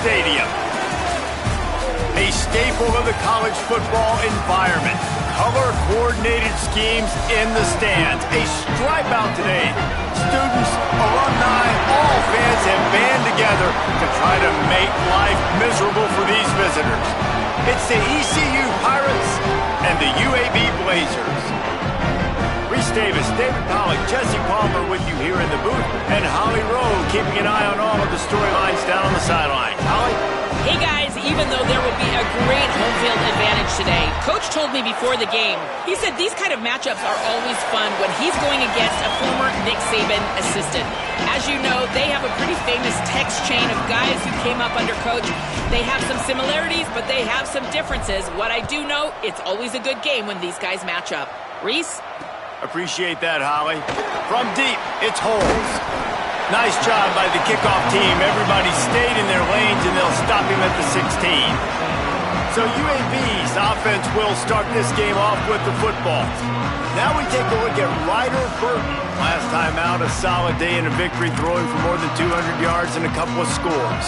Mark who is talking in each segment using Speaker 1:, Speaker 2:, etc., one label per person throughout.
Speaker 1: Stadium. A staple of the college football environment. Color-coordinated schemes in the stands. A stripe out today. Students, alumni, all fans have band together to try to make life miserable for these visitors. It's the ECU Pirates and the UAB Blazers. Reese Davis, David Pollack, Jesse Palmer with you here in the booth, and Holly Rowe keeping an eye on all of the storylines down on the sideline. Holly?
Speaker 2: Hey guys, even though there will be a great home field advantage today, Coach told me before the game, he said these kind of matchups are always fun when he's going against a former Nick Saban assistant. As you know, they have a pretty famous text chain of guys who came up under Coach. They have some similarities, but they have some differences. What I do know, it's always a good game when these guys match up. Reese?
Speaker 1: Appreciate that, Holly. From deep, it's Holes. Nice job by the kickoff team. Everybody stayed in their lanes, and they'll stop him at the 16. So UAB's offense will start this game off with the football. Now we take a look at Ryder Burton. Last time out, a solid day in a victory, throwing for more than 200 yards and a couple of scores.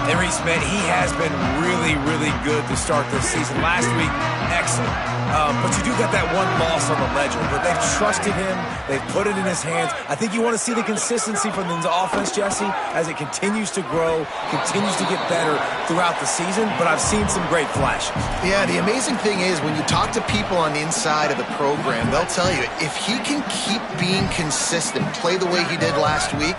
Speaker 3: And Reese, man, he has been really, really good to start this season. Last week, excellent. But you do got that one loss on the ledger. But they've trusted him. They've put it in his hands. I think you want to see the consistency from the offense, Jesse, as it continues to grow, continues to get better throughout the season. But I've seen some great flashes.
Speaker 4: Yeah, the amazing thing is when you talk to people on the inside of the program, they'll tell you if he can keep being consistent, play the way he did last week,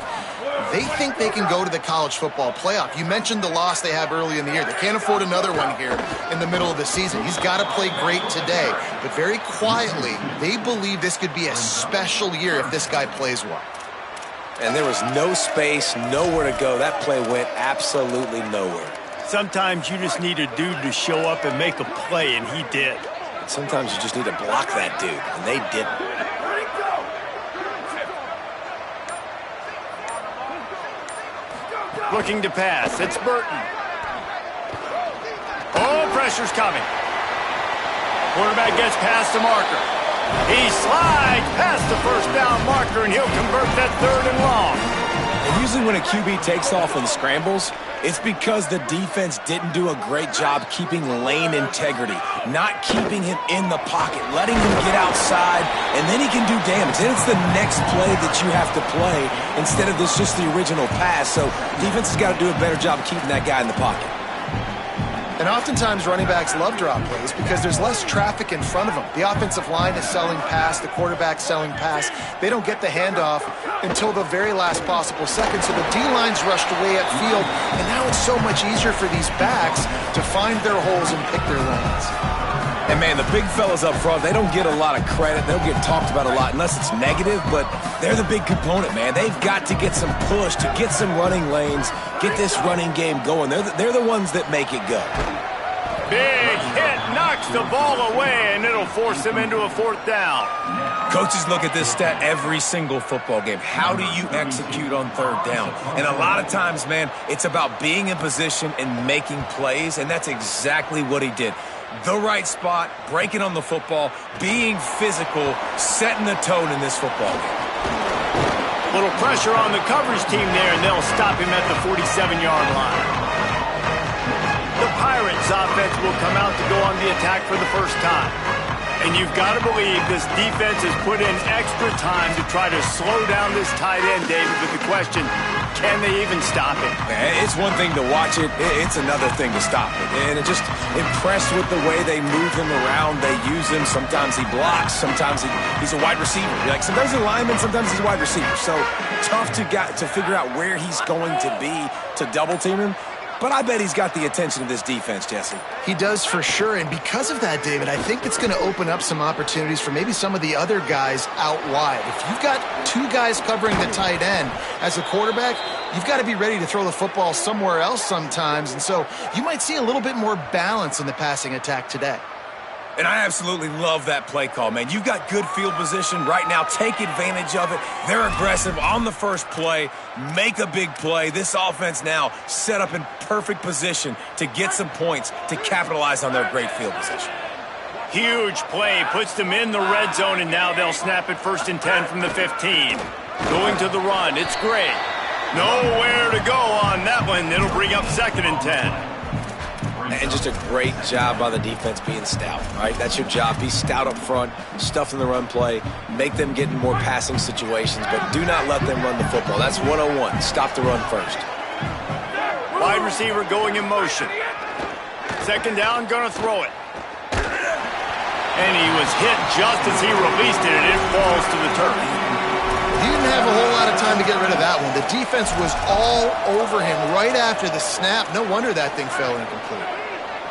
Speaker 4: they think they can go to the college football playoff. You mentioned the loss they have early in the year. They can't afford another one here in the middle of the season. He's got to play great today. But very quietly, they believe this could be a special year if this guy plays well.
Speaker 3: And there was no space, nowhere to go. That play went absolutely nowhere.
Speaker 1: Sometimes you just need a dude to show up and make a play, and he did.
Speaker 3: And sometimes you just need to block that dude, and they didn't.
Speaker 1: Looking to pass. It's Burton. Oh, pressure's coming. Quarterback gets past the marker. He slides past the first down marker, and he'll convert that 3rd and long.
Speaker 3: And usually when a QB takes off and scrambles, it's because the defense didn't do a great job keeping lane integrity, not keeping him in the pocket, letting him get outside, and then he can do damage. Then it's the next play that you have to play instead of this just the original pass. So defense has got to do a better job of keeping that guy in the pocket.
Speaker 4: And oftentimes running backs love drop plays because there's less traffic in front of them. The offensive line is selling pass, the quarterback's selling pass. They don't get the handoff until the very last possible second. So the D-line's rushed away at field, and now it's so much easier for these backs to find their holes and pick their lanes.
Speaker 3: And, man, the big fellas up front, they don't get a lot of credit. They'll get talked about a lot unless it's negative, but they're the big component, man. They've got to get some push, to get some running lanes, get this running game going. They're the ones that make it go.
Speaker 1: Big hit, knocks the ball away, and it'll force him into a 4th down.
Speaker 3: Coaches look at this stat every single football game. How do you execute on 3rd down? And a lot of times, man, it's about being in position and making plays, and that's exactly what he did. The right spot, breaking on the football, being physical, setting the tone in this football game.
Speaker 1: Little pressure on the coverage team there, and they'll stop him at the 47-yard line. The Pirates offense will come out to go on the attack for the first time. And you've got to believe this defense has put in extra time to try to slow down this tight end, David, but the question, can they even stop it?
Speaker 3: It's one thing to watch it. It's another thing to stop it. And it just impressed with the way they move him around. They use him. Sometimes he blocks. Sometimes he's a wide receiver. Like sometimes he's a lineman. Sometimes he's a wide receiver. So tough to figure out where he's going to be to double team him. But I bet he's got the attention of this defense, Jesse.
Speaker 4: He does for sure, and because of that, David, I think it's going to open up some opportunities for maybe some of the other guys out wide. If you've got 2 guys covering the tight end as a quarterback, you've got to be ready to throw the football somewhere else sometimes, and so you might see a little bit more balance in the passing attack today.
Speaker 3: And I absolutely love that play call, man. You've got good field position right now. Take advantage of it. They're aggressive on the first play. Make a big play. This offense now set up in perfect position to get some points to capitalize on their great field position.
Speaker 1: Huge play, puts them in the red zone, and now they'll snap it 1st and 10 from the 15. Going to the run, it's Gray. Nowhere to go on that one. It'll bring up 2nd and 10.
Speaker 3: And just a great job by the defense being stout, right? That's your job. Be stout up front, stuff in the run play, make them get in more passing situations, but do not let them run the football. That's 101. Stop the run first.
Speaker 1: Wide receiver going in motion. 2nd down, gonna throw it. And he was hit just as he released it, and it falls to the turf.
Speaker 4: He didn't have a whole lot of time to get rid of that one. The defense was all over him right after the snap. No wonder that thing fell incomplete.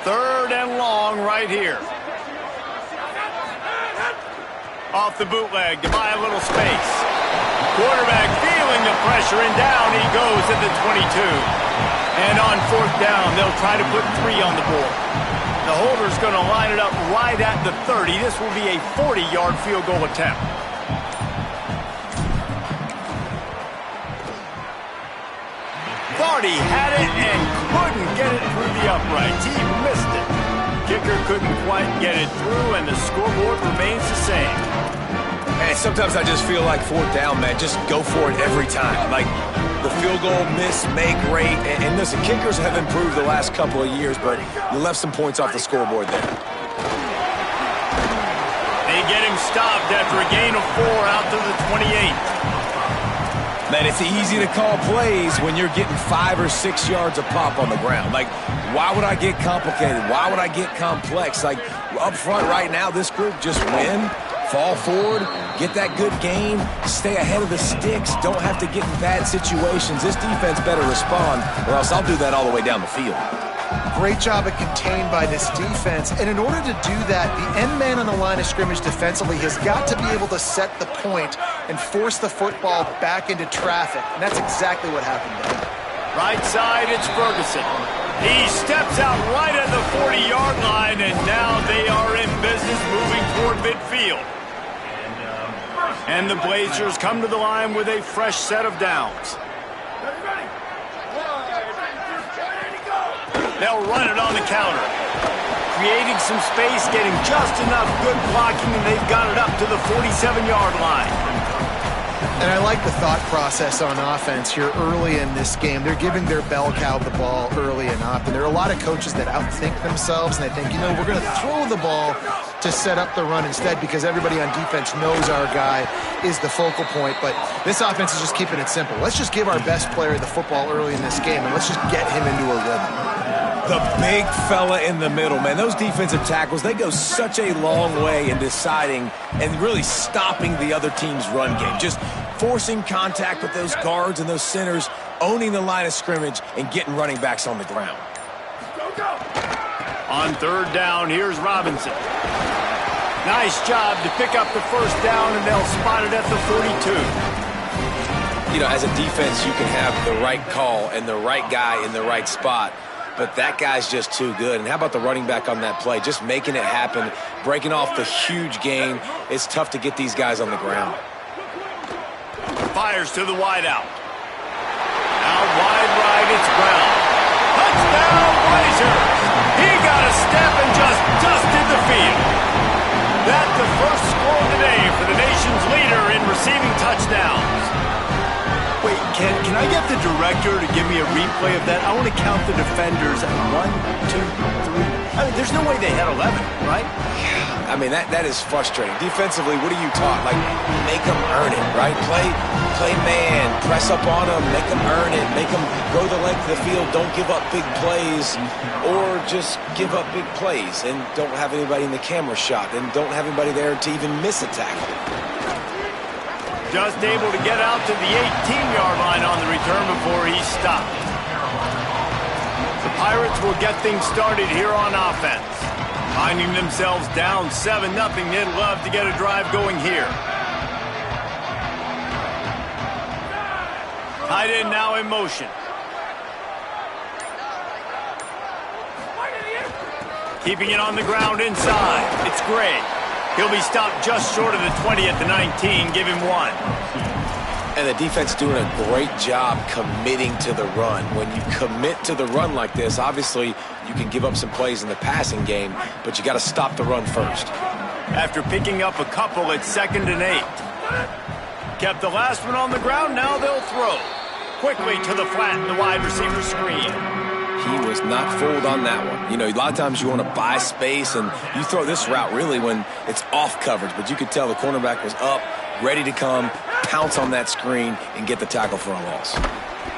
Speaker 1: 3rd and long right here. Off the bootleg to buy a little space. Quarterback feeling the pressure, and down he goes at the 22. And on 4th down, they'll try to put 3 on the board. The holder's going to line it up right at the 30. This will be a 40-yard field goal attempt. Thought he had it and couldn't get it through the uprights. He missed it. Kicker couldn't quite get it through, and the scoreboard remains the same.
Speaker 3: And sometimes I just feel like 4th down, man. Just go for it every time. Like the field goal miss, make rate. And listen, kickers have improved the last couple of years, but you left some points off the scoreboard there.
Speaker 1: They get him stopped after a gain of 4 out to the 28.
Speaker 3: Man, it's easy to call plays when you're getting 5 or 6 yards a pop on the ground. Like, why would I get complicated? Why would I get complex? Like, up front right now, this group just win, fall forward, get that good gain, stay ahead of the sticks, don't have to get in bad situations. This defense better respond, or else I'll do that all the way down the field.
Speaker 4: Great job of contained by this defense. And in order to do that, the end man on the line of scrimmage defensively has got to be able to set the point and force the football back into traffic. And that's exactly what happened there.
Speaker 1: Right side, it's Ferguson. He steps out right at the 40-yard line, and now they are in business moving toward midfield. And the Blazers come to the line with a fresh set of downs. They'll run it on the counter. Creating some space, getting just enough good blocking, and they've got it up to the 47-yard line.
Speaker 4: And I like the thought process on offense here early in this game. They're giving their bell cow the ball early and often. There are a lot of coaches that outthink themselves, and they think, you know, we're going to throw the ball to set up the run instead because everybody on defense knows our guy is the focal point. But this offense is just keeping it simple. Let's just give our best player the football early in this game, and let's just get him into a rhythm.
Speaker 3: The big fella in the middle, man. Those defensive tackles, they go such a long way in deciding and really stopping the other team's run game. Just forcing contact with those guards and those centers, owning the line of scrimmage, and getting running backs on the ground.
Speaker 1: On 3rd down, here's Robinson. Nice job to pick up the 1st down, and they'll spot it at the 42.
Speaker 3: You know, as a defense, you can have the right call and the right guy in the right spot, but that guy's just too good. And how about the running back on that play? Just making it happen, breaking off the huge gain. It's tough to get these guys on the ground.
Speaker 1: Fires to the wideout. Out wide right, it's Brown. Touchdown, Blazers! He got a step and just dusted the field. That's the first score of the day for the nation's leader in receiving touchdowns. Wait, can I get the director to give me a replay of that? I want to count the defenders at 1, 2, 3. I mean, there's no way they had 11, right?
Speaker 3: I mean, that is frustrating. Defensively, what are you taught? Like, make them earn it, right? Play man, press up on them, make them earn it, make them go the length of the field, don't give up big plays, or just give up big plays and don't have anybody in the camera shot and don't have anybody there to even miss a tackle.
Speaker 1: Just able to get out to the 18-yard line on the return before he stopped. The Pirates will get things started here on offense. Finding themselves down 7-0, they'd love to get a drive going here. Tight end now in motion. Keeping it on the ground inside. It's Gray. He'll be stopped just short of the 20 at the 19. Give him 1.
Speaker 3: And the defense doing a great job committing to the run. When you commit to the run like this, obviously you can give up some plays in the passing game, but you got to stop the run first.
Speaker 1: After picking up a couple, it's 2nd and 8. Kept the last one on the ground, now they'll throw. quickly to the flat in the wide receiver screen.
Speaker 3: He was not fooled on that one. You know, a lot of times you want to buy space, and you throw this route really when it's off coverage. But you could tell the cornerback was up, ready to come, pounce on that screen, and get the tackle for a loss.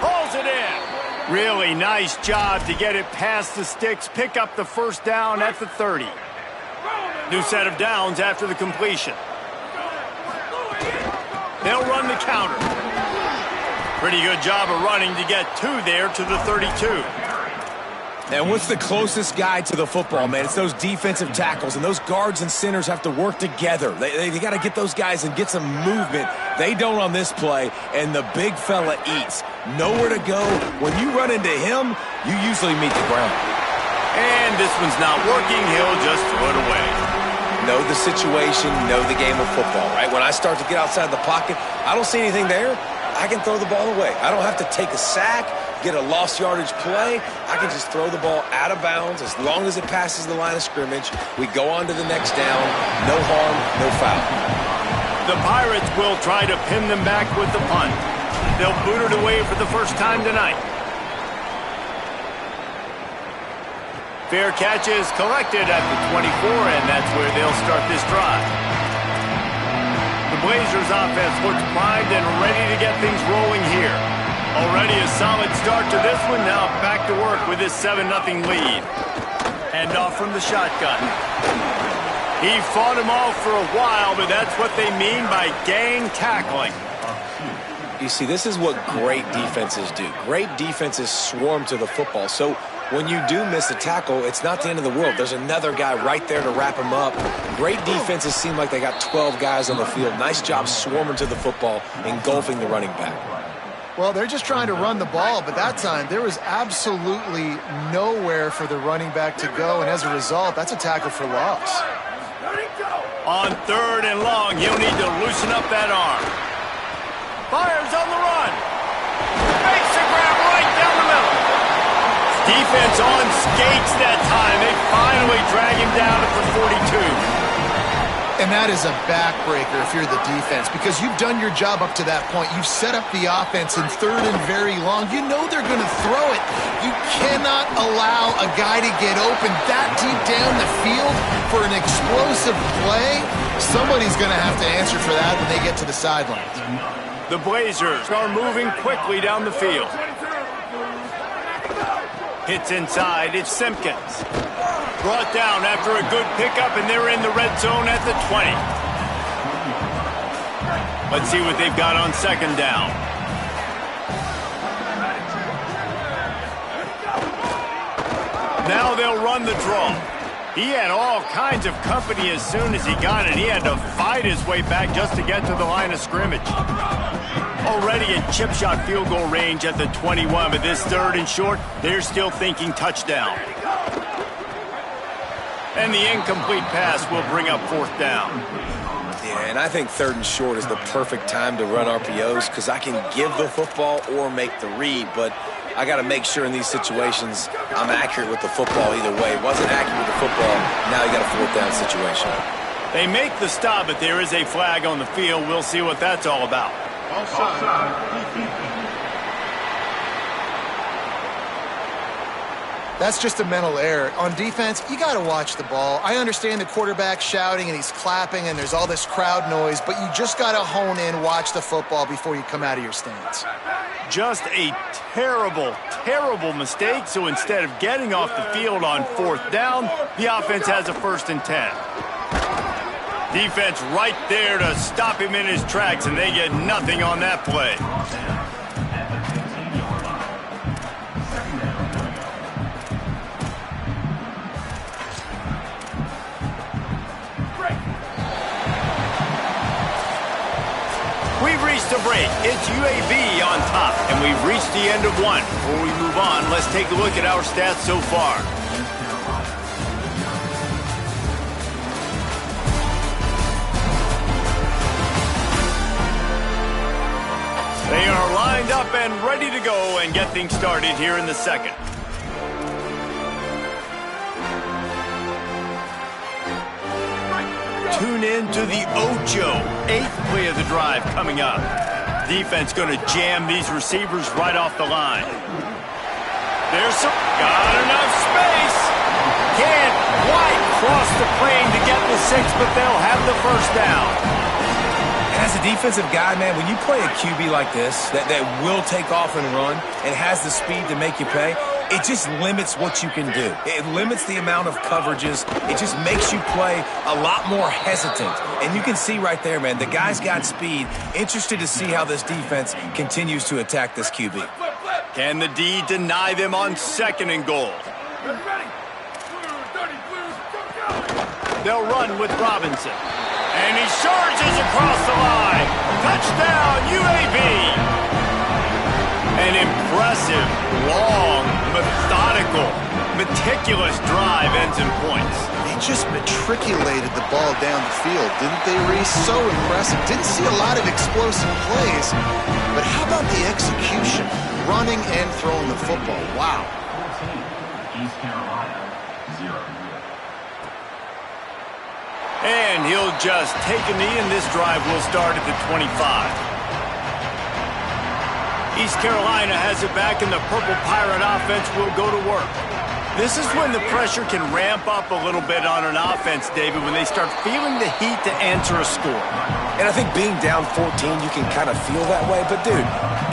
Speaker 1: Pulls it in. Really nice job to get it past the sticks, pick up the first down at the 30. New set of downs after the completion. They'll run the counter. Pretty good job of running to get two there to the 32.
Speaker 3: And what's the closest guy to the football, man? It's those defensive tackles, and those guards and centers have to work together. They got to get those guys and get some movement. They don't on this play, and the big fella eats. Nowhere to go. When you run into him, you usually meet the ground.
Speaker 1: And this one's not working. He'll just throw it away.
Speaker 3: Know the situation, know the game of football, right? When I start to get outside the pocket, I don't see anything there. I can throw the ball away. I don't have to take a sack, get a lost yardage play. I can just throw the ball out of bounds as long as it passes the line of scrimmage. We go on to the next down. No harm, no foul.
Speaker 1: The Pirates will try to pin them back with the punt. They'll boot it away for the first time tonight. Fair catch is collected at the 24, and that's where they'll start this drive. The Blazers offense looks primed and ready to get things rolling here. Already a solid start to this one. Now back to work with this 7-0 lead. Hand off from the shotgun. He fought him off for a while, but that's what they mean by gang tackling.
Speaker 3: You see, this is what great defenses do. Great defenses swarm to the football. So when you do miss a tackle, it's not the end of the world. There's another guy right there to wrap him up. Great defenses seem like they got 12 guys on the field. Nice job swarming to the football, engulfing the running back.
Speaker 4: Well, they're just trying to run the ball, but that time there was absolutely nowhere for the running back to go, and as a result, that's a tackle for loss.
Speaker 1: On 3rd and long, he'll need to loosen up that arm. Fires on the run. Makes the grab right down the middle. Defense on skates that time. They finally drag him down at the 42.
Speaker 4: And that is a backbreaker if you're the defense, because you've done your job up to that point. You've set up the offense in 3rd and very long. You know they're going to throw it. You cannot allow a guy to get open that deep down the field for an explosive play. Somebody's going to have to answer for that when they get to the sidelines.
Speaker 1: The Blazers are moving quickly down the field. Hits inside, it's Simpkins. Brought down after a good pickup, and they're in the red zone at the 20. Let's see what they've got on 2nd down. Now they'll run the draw. He had all kinds of company as soon as he got it. He had to fight his way back just to get to the line of scrimmage. Already in chip shot field goal range at the 21, but this 3rd and short, they're still thinking touchdown. And the incomplete pass will bring up 4th down.
Speaker 3: Yeah, and I think 3rd and short is the perfect time to run RPOs because I can give the football or make the read, but I got to make sure in these situations I'm accurate with the football either way. Wasn't accurate with the football, now you got a 4th down situation.
Speaker 1: They make the stop, but there is a flag on the field. We'll see what that's all about.
Speaker 4: That's just a mental error. On defense, you got to watch the ball. I understand the quarterback shouting and he's clapping and there's all this crowd noise, but you just got to hone in, watch the football before you come out of your stance.
Speaker 1: Just a terrible, terrible mistake. So instead of getting off the field on 4th down, the offense has a 1st and 10. Defense right there to stop him in his tracks, and they get nothing on that play. We've reached a break. It's UAB on top, and we've reached the end of one. Before we move on, let's take a look at our stats so far. They are lined up and ready to go and get things started here in the 2nd. Tune in to the Ocho, 8th play of the drive coming up. Defense going to jam these receivers right off the line. There's some... Got enough space. Can't quite cross the plane to get the 6, but they'll have the first down.
Speaker 3: And as a defensive guy, man, when you play a QB like this that will take off and run and has the speed to make you pay, it just limits what you can do. It limits the amount of coverages. It just makes you play a lot more hesitant. And you can see right there, man, the guy's got speed. Interested to see how this defense continues to attack this QB.
Speaker 1: Can the D deny them on 2nd and goal? They'll run with Robinson. And he charges across the line. Touchdown, UAB. An impressive, long, methodical, meticulous drive ends in points.
Speaker 4: They just matriculated the ball down the field, didn't they, Reese? So impressive. Didn't see a lot of explosive plays, but how about the execution? Running and throwing the football. Wow.
Speaker 5: East Carolina, 0.
Speaker 1: And he'll just take a knee, and this drive will start at the 25. East Carolina has it back, and the Purple Pirate offense will go to work. This is when the pressure can ramp up a little bit on an offense, David, when they start feeling the heat to answer a score.
Speaker 3: And I think being down 14, you can kind of feel that way. But, dude,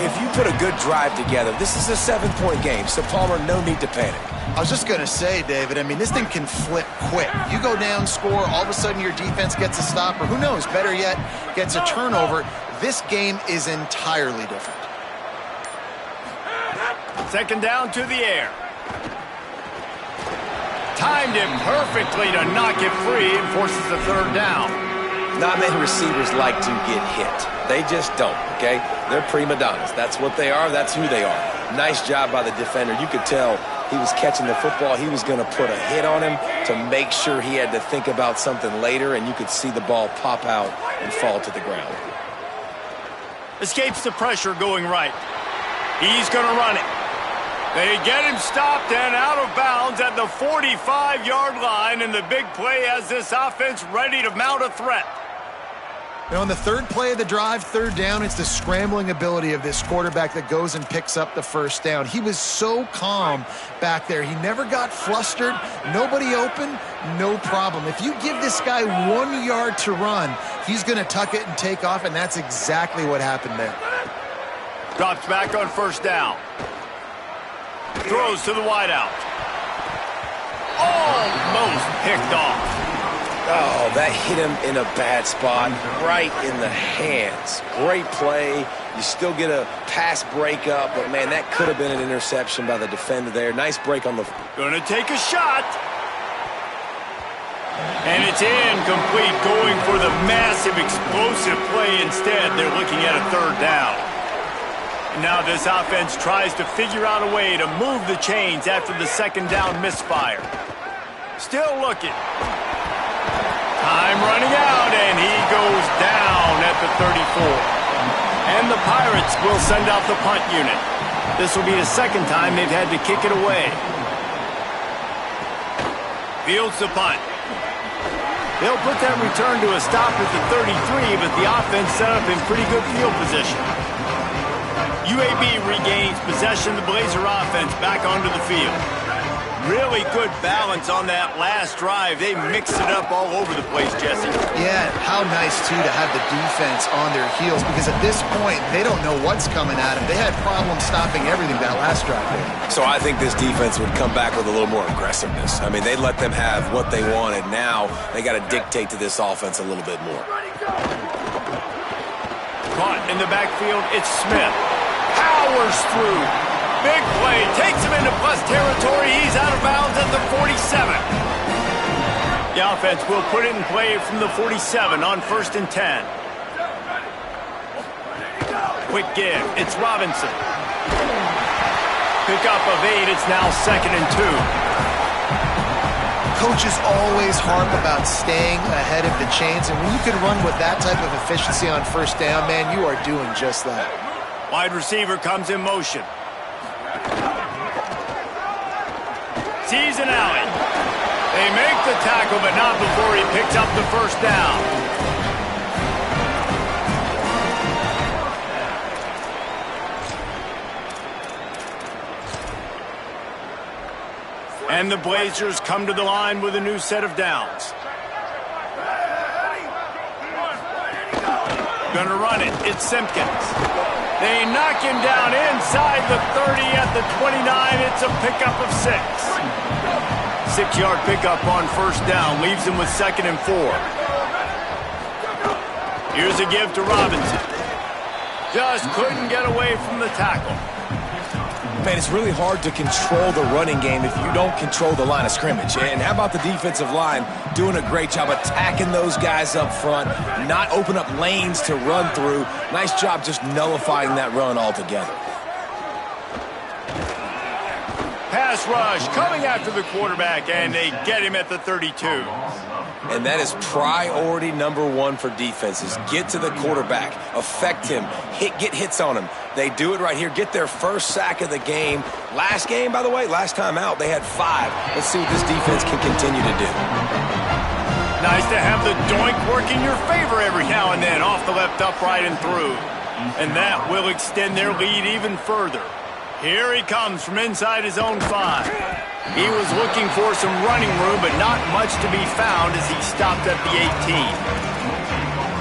Speaker 3: if you put a good drive together, this is a 7-point game. So, Palmer, no need to panic.
Speaker 4: I was just going to say, David, I mean, this thing can flip quick. You go down, score, all of a sudden your defense gets a stop, or who knows, better yet, gets a turnover. This game is entirely different.
Speaker 1: 2nd down to the air. Timed it perfectly to knock it free and forces the 3rd down.
Speaker 3: Not many receivers like to get hit. They just don't, okay? They're prima donnas. That's what they are. That's who they are. Nice job by the defender. You could tell he was catching the football. He was going to put a hit on him to make sure he had to think about something later, and you could see the ball pop out and fall to the ground.
Speaker 1: Escapes the pressure going right. He's going to run it. They get him stopped and out of bounds at the 45-yard line, and the big play has this offense ready to mount a threat.
Speaker 4: You know, on the 3rd play of the drive, 3rd down, it's the scrambling ability of this quarterback that goes and picks up the 1st down. He was so calm back there. He never got flustered. Nobody open, no problem. If you give this guy 1 yard to run, he's going to tuck it and take off, and that's exactly what happened there.
Speaker 1: Drops back on 1st down. Throws to the wideout. Almost picked off.
Speaker 3: Oh, that hit him in a bad spot, right in the hands. Great play. You still get a pass breakup, but, man, that could have been an interception by the defender there. Nice break on the...
Speaker 1: Gonna take a shot. And it's incomplete, going for the massive explosive play instead. They're looking at a 3rd down. Now this offense tries to figure out a way to move the chains after the 2nd down misfire. Still looking. Time running out, and he goes down at the 34. And the Pirates will send out the punt unit. This will be the 2nd time they've had to kick it away. Fields the punt. They'll put that return to a stop at the 33, but the offense set up in pretty good field position. UAB regains possession. The Blazer offense back onto the field. Really good balance on that last drive. They mixed it up all over the place, Jesse.
Speaker 4: Yeah, how nice, too, to have the defense on their heels, because at this point, they don't know what's coming at them. They had problems stopping everything that last drive.
Speaker 3: So I think this defense would come back with a little more aggressiveness. I mean, they let them have what they wanted. Now they got to dictate to this offense a little bit more.
Speaker 1: Caught in the backfield, it's Smith. Powers through. Big play, takes him into plus territory. He's out of bounds at the 47. The offense will put it in play from the 47 on 1st and 10. Quick give, it's Robinson. Pickup of 8, it's now 2nd and 2.
Speaker 4: Coaches always harp about staying ahead of the chains, and when you can run with that type of efficiency on 1st down, man, you are doing just that.
Speaker 1: Wide receiver comes in motion. Sees an alley. They make the tackle, but not before he picks up the 1st down. And the Blazers come to the line with a new set of downs. Gonna run it. It's Simpkins. They knock him down inside the 30 at the 29. It's a pickup of 6. 6-yard pickup on first down. Leaves him with 2nd and 4. Here's a give to Robinson. Just couldn't get away from the tackle.
Speaker 3: Man, it's really hard to control the running game if you don't control the line of scrimmage. And how about the defensive line doing a great job attacking those guys up front, not open up lanes to run through. Nice job just nullifying that run altogether.
Speaker 1: Pass rush coming after the quarterback, and they get him at the 32.
Speaker 3: And that is priority number 1 for defenses. Get to the quarterback, affect him, get hits on him. They do it right here, get their first sack of the game. Last game, by the way, last time out, they had 5. Let's see what this defense can continue to do.
Speaker 1: Nice to have the doink work in your favor every now and then, off the left upright and through. And that will extend their lead even further. Here he comes from inside his own 5. He was looking for some running room, but not much to be found as he stopped at the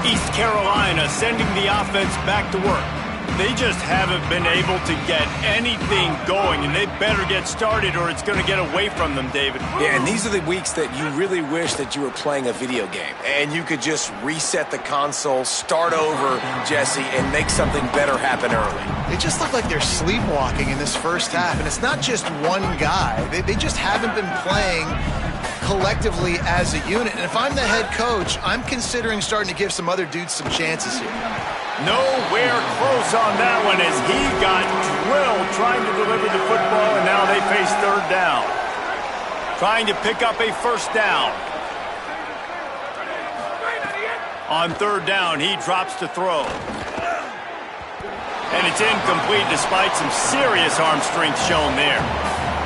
Speaker 1: 18. East Carolina sending the offense back to work. They just haven't been able to get anything going, and they better get started or it's going to get away from them, David.
Speaker 3: Yeah, and these are the weeks that you really wish that you were playing a video game and you could just reset the console, start over, Jesse, and make something better happen early.
Speaker 4: They just look like they're sleepwalking in this first half, and it's not just one guy. They just haven't been playing collectively as a unit. And if I'm the head coach, I'm considering starting to give some other dudes some chances here.
Speaker 1: Nowhere close on that one as he got drilled trying to deliver the football, and now they face 3rd down. Trying to pick up a first down. On 3rd down, he drops to throw. And it's incomplete despite some serious arm strength shown there.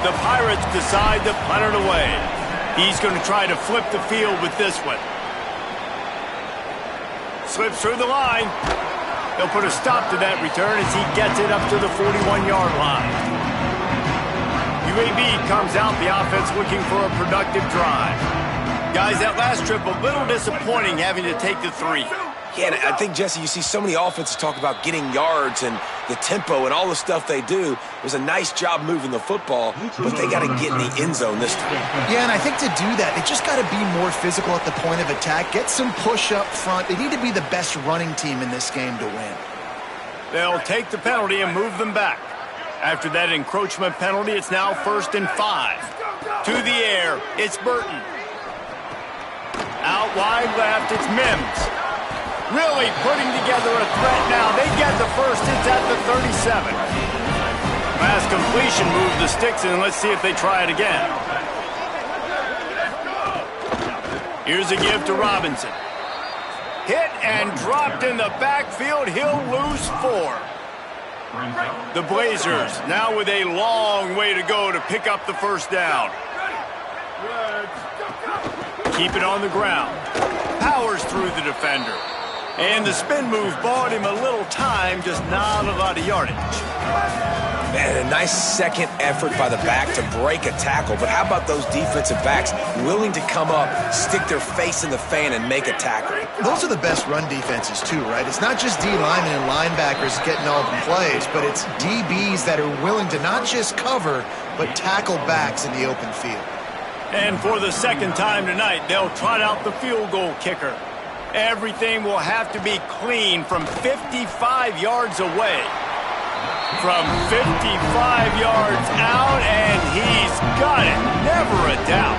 Speaker 1: The Pirates decide to punt it away. He's going to try to flip the field with this one. Slips through the line. They'll put a stop to that return as he gets it up to the 41-yard line. UAB comes out, the offense looking for a productive drive. Guys, that last trip a little disappointing having to take the 3.
Speaker 3: Yeah, and I think, Jesse, you see so many offenses talk about getting yards and the tempo and all the stuff they do. It was a nice job moving the football, but they got to get in the end zone this time.
Speaker 4: Yeah, and I think to do that, they just got to be more physical at the point of attack, get some push up front. They need to be the best running team in this game to win.
Speaker 1: They'll take the penalty and move them back. After that encroachment penalty, it's now 1st and 5. To the air, it's Burton. Out wide left, it's Mims. Really putting together a threat now. They get the first. It's at the 37. Last completion moved the sticks, and let's see if they try it again. Here's a give to Robinson. Hit and dropped in the backfield. He'll lose 4. The Blazers now with a long way to go to pick up the first down. Keep it on the ground. Powers through the defender. And the spin move bought him a little time, just not a lot of yardage.
Speaker 3: Man, a nice second effort by the back to break a tackle. But how about those defensive backs willing to come up, stick their face in the fan, and make a tackle?
Speaker 4: Those are the best run defenses, too, right? It's not just D linemen and linebackers getting all the plays, but it's DBs that are willing to not just cover, but tackle backs in the open field.
Speaker 1: And for the second time tonight, they'll trot out the field goal kicker. Everything will have to be clean from 55 yards away. From 55 yards out, and he's got it. Never a doubt.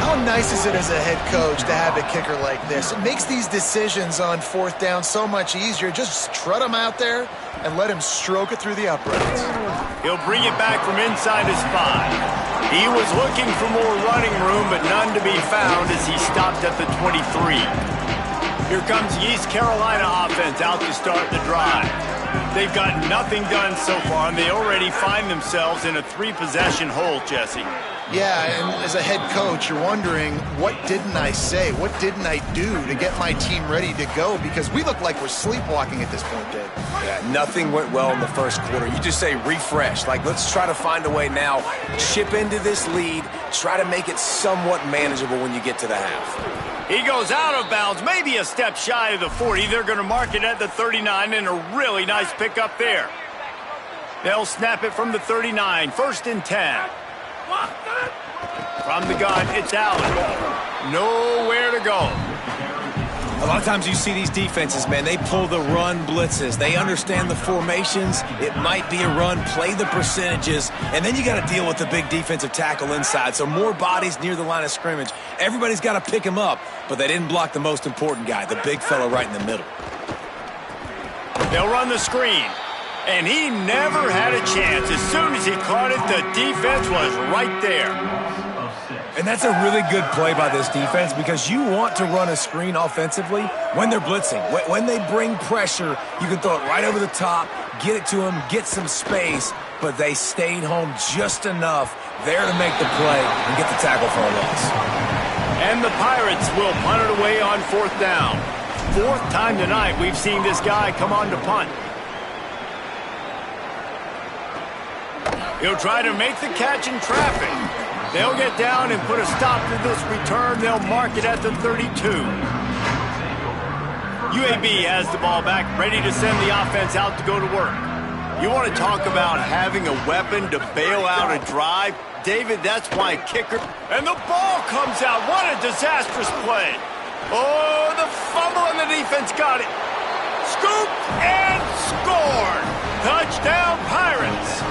Speaker 4: How nice is it as a head coach to have a kicker like this? It makes these decisions on 4th down so much easier. Just trot him out there and let him stroke it through the uprights.
Speaker 1: He'll bring it back from inside his 5. He was looking for more running room, but none to be found as he stopped at the 23. Here comes the East Carolina offense out to start the drive. They've got nothing done so far, and they already find themselves in a 3-possession hole, Jesse.
Speaker 4: Yeah, and as a head coach, you're wondering, what didn't I say? What didn't I do to get my team ready to go? Because we look like we're sleepwalking at this point, Dave.
Speaker 3: Yeah, nothing went well in the first quarter. You just say refresh. Like, let's try to find a way now, chip into this lead, try to make it somewhat manageable when you get to the half.
Speaker 1: He goes out of bounds, maybe a step shy of the 40. They're going to mark it at the 39, and a really nice pickup there. They'll snap it from the 39, 1st and 10. From the gun, it's Allen. Nowhere to go.
Speaker 3: A lot of times you see these defenses, man, they pull the run blitzes. They understand the formations. It might be a run, play the percentages, and then you got to deal with the big defensive tackle inside. So more bodies near the line of scrimmage. Everybody's got to pick him up, but they didn't block the most important guy, the big fella right in the middle.
Speaker 1: They'll run the screen. And he never had a chance. As soon as he caught it, the defense was right there.
Speaker 3: And that's a really good play by this defense because you want to run a screen offensively when they're blitzing. When they bring pressure, you can throw it right over the top, get it to them, get some space, but they stayed home just enough there to make the play and get the tackle for a loss.
Speaker 1: And the Pirates will punt it away on 4th down. 4th time tonight we've seen this guy come on to punt. He'll try to make the catch in traffic. They'll get down and put a stop to this return. They'll mark it at the 32. UAB has the ball back, ready to send the offense out to go to work. You want to talk about having a weapon to bail out a drive? David, that's why kicker... And the ball comes out. What a disastrous play. Oh, the fumble and the defense got it. Scoop and scored. Touchdown, Pirates.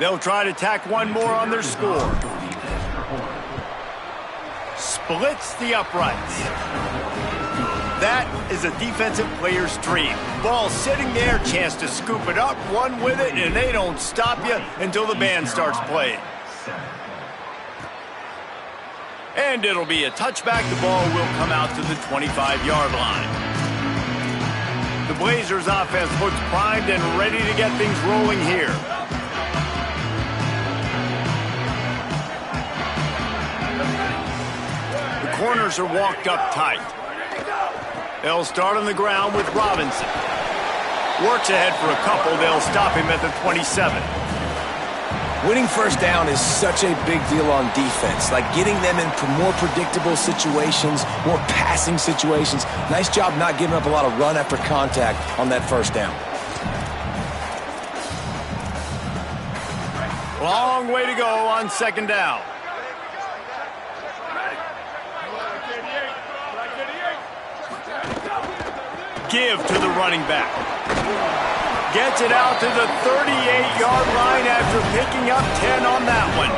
Speaker 1: They'll try to tack one more on their score. Splits the uprights. That is a defensive player's dream. Ball sitting there, chance to scoop it up, run with it, and they don't stop you until the band starts playing. And it'll be a touchback. The ball will come out to the 25-yard line. The Blazers offense looks primed and ready to get things rolling here. The corners are walked up tight. They'll start on the ground with Robinson. Works ahead for a couple. They'll stop him at the 27.
Speaker 3: Winning first down is such a big deal on defense, like getting them in more predictable situations, more passing situations. Nice job not giving up a lot of run after contact on that first down.
Speaker 1: Long way to go on second down. Give to the running back. Gets it out to the 38-yard line after picking up 10 on that one.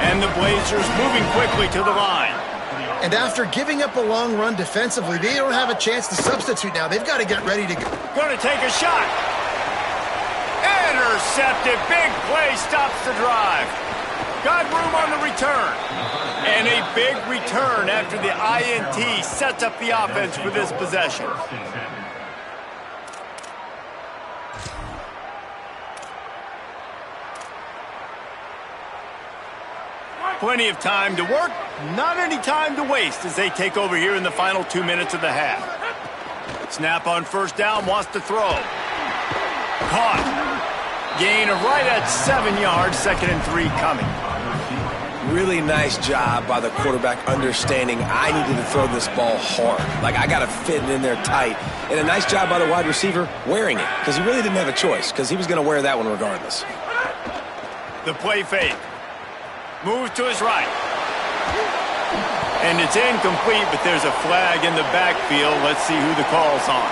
Speaker 1: And the Blazers moving quickly to the line.
Speaker 4: And after giving up a long run defensively, they don't have a chance to substitute now. They've got to get ready to go.
Speaker 1: Going to take a shot. Intercepted. Big play stops the drive. Got room on the return. And a big return after the INT sets up the offense for this possession. Plenty of time to work, not any time to waste as they take over here in the final 2 minutes of the half. Snap on first down, wants to throw. Caught. Gain of right at 7 yards, 2nd and 3 coming.
Speaker 3: Really nice job by the quarterback understanding I needed to throw this ball hard. Like, I got to fit it in there tight. And a nice job by the wide receiver wearing it, because he really didn't have a choice, because he was going to wear that one regardless.
Speaker 1: The play fake. Moves to his right. And it's incomplete, but there's a flag in the backfield. Let's see who the call's on.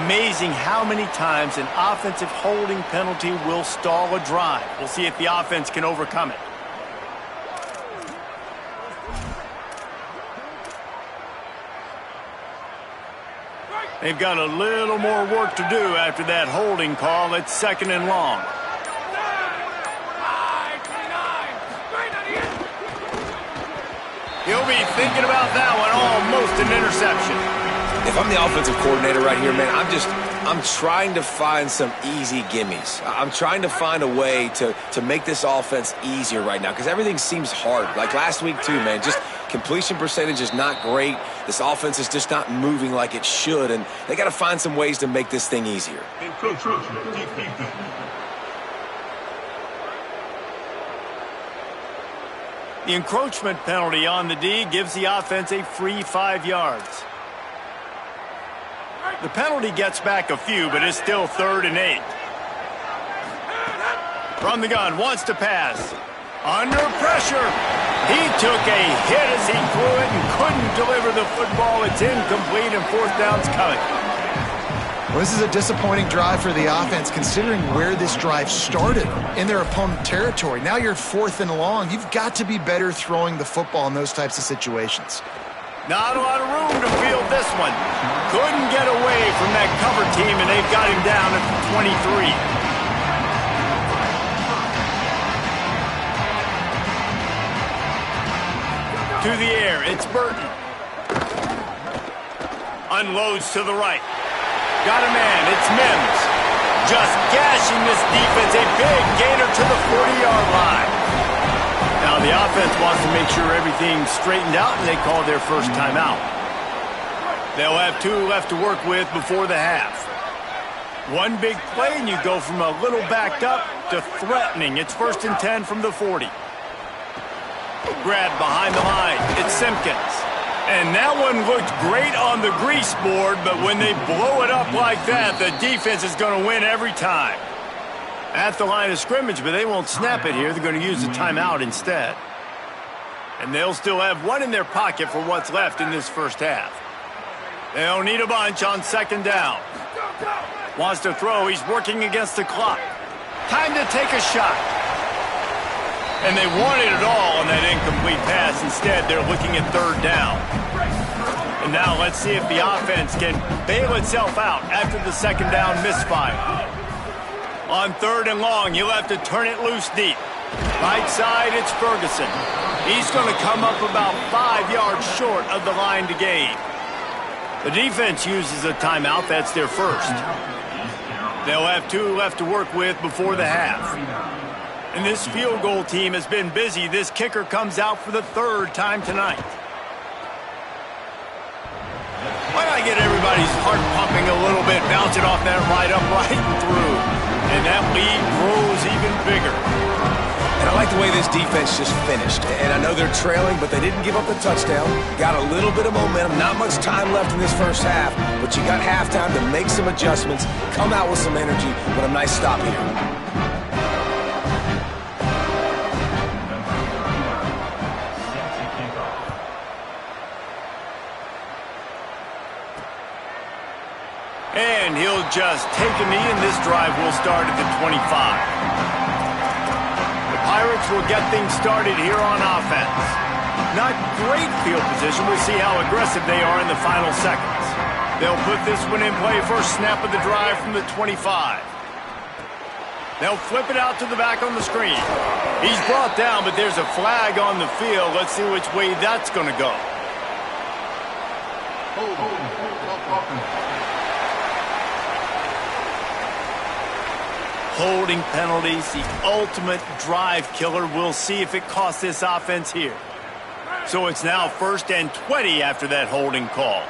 Speaker 1: Amazing how many times an offensive holding penalty will stall a drive. We'll see if the offense can overcome it. They've got a little more work to do after that holding call. It's 2nd and long. He'll be thinking about that one, almost an interception.
Speaker 3: If I'm the offensive coordinator right here, man, I'm trying to find some easy gimmies. I'm trying to find a way to make this offense easier right now, because everything seems hard. Like last week too, man, just completion percentage is not great. This offense is just not moving like it should, and they got to find some ways to make this thing easier.
Speaker 1: The encroachment penalty on the D gives the offense a free 5 yards. The penalty gets back a few, but it's still 3rd and 8. From the gun, wants to pass. Under pressure. He took a hit as he threw it and couldn't deliver the football. It's incomplete and 4th down's coming.
Speaker 4: Well, this is a disappointing drive for the offense, considering where this drive started, in their opponent territory. Now you're 4th and long. You've got to be better throwing the football in those types of situations.
Speaker 1: Not a lot of room to field this one. Couldn't get away from that cover team, and they've got him down at the 23. To the air, it's Burton. Unloads to the right. Got a man, it's Mims. Just gashing this defense, a big gainer to the 40-yard line. Now the offense wants to make sure everything's straightened out, and they call their first timeout. They'll have 2 left to work with before the half. One big play, and you go from a little backed up to threatening. It's 1st and 10 from the 40. Grab behind the line. It's Simpkins. And that one looked great on the grease board, but when they blow it up like that, the defense is going to win every time. At the line of scrimmage, but they won't snap it here. They're going to use the timeout instead. And they'll still have one in their pocket for what's left in this first half. They don't need a bunch on 2nd down. Wants to throw. He's working against the clock. Time to take a shot. And they wanted it all on that incomplete pass. Instead, they're looking at 3rd down. And now let's see if the offense can bail itself out after the 2nd down misfire. On 3rd and long, you'll have to turn it loose deep. Right side, it's Ferguson. He's going to come up about 5 yards short of the line to gain. The defense uses a timeout. That's their first. They'll have 2 left to work with before the half. And this field goal team has been busy. This kicker comes out for the 3rd time tonight. Why not get everybody's heart pumping a little bit, bounce it off that right upright and through. And that lead grows even bigger.
Speaker 3: And I like the way this defense just finished. And I know they're trailing, but they didn't give up the touchdown. Got a little bit of momentum. Not much time left in this first half, but you got halftime to make some adjustments, come out with some energy, but a nice stop here.
Speaker 1: And he'll just take a knee, and this drive will start at the 25. The Pirates will get things started here on offense. Not great field position. We'll see how aggressive they are in the final seconds. They'll put this one in play first snap of the drive from the 25. They'll flip it out to the back on the screen. He's brought down, but there's a flag on the field. Let's see which way that's going to go. Holding penalties, the ultimate drive killer. We'll see if it costs this offense here. So it's now 1st and 20 after that holding call.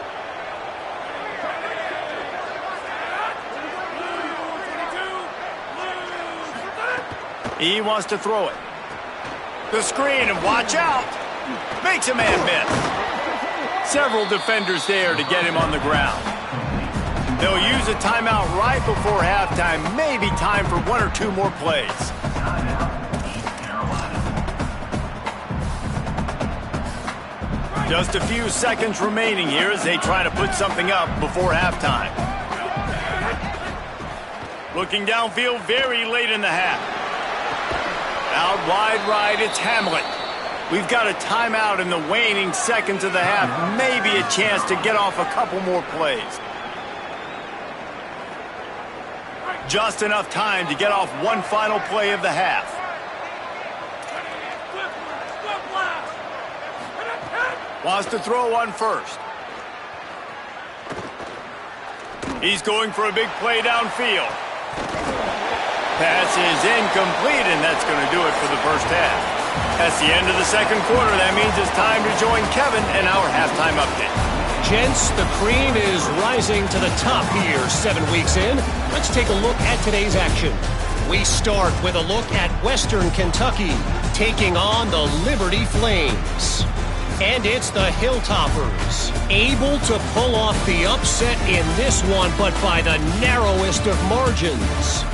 Speaker 1: He wants to throw it. The screen, and watch out. Makes a man miss. Several defenders there to get him on the ground. They'll use a timeout right before halftime. Maybe time for 1 or 2 more plays. Just a few seconds remaining here as they try to put something up before halftime. Looking downfield very late in the half. Out wide right, it's Hamlet. We've got a timeout in the waning seconds of the half. Maybe a chance to get off a couple more plays. Just enough time to get off one final play of the half. Wants to throw one first. He's going for a big play downfield. Pass is incomplete, and that's going to do it for the first half. That's the end of the second quarter. That means it's time to join Kevin in our halftime update.
Speaker 6: Gents, the cream is rising to the top here 7 weeks in. Let's take a look at today's action. We start with a look at Western Kentucky taking on the Liberty Flames. And it's the Hilltoppers, able to pull off the upset in this one, but by the narrowest of margins.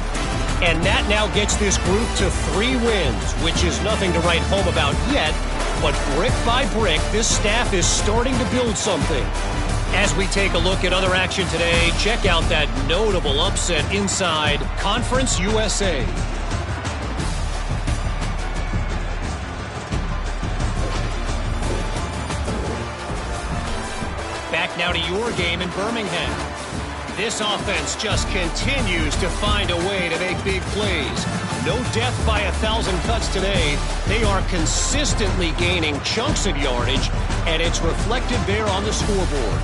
Speaker 6: And that now gets this group to 3 wins, which is nothing to write home about yet, but brick by brick, this staff is starting to build something. As we take a look at other action today, check out that notable upset inside Conference USA. Back now to your game in Birmingham. This offense just continues to find a way to make big plays. No death by 1,000 cuts today. They are consistently gaining chunks of yardage, and it's reflected there on the scoreboard.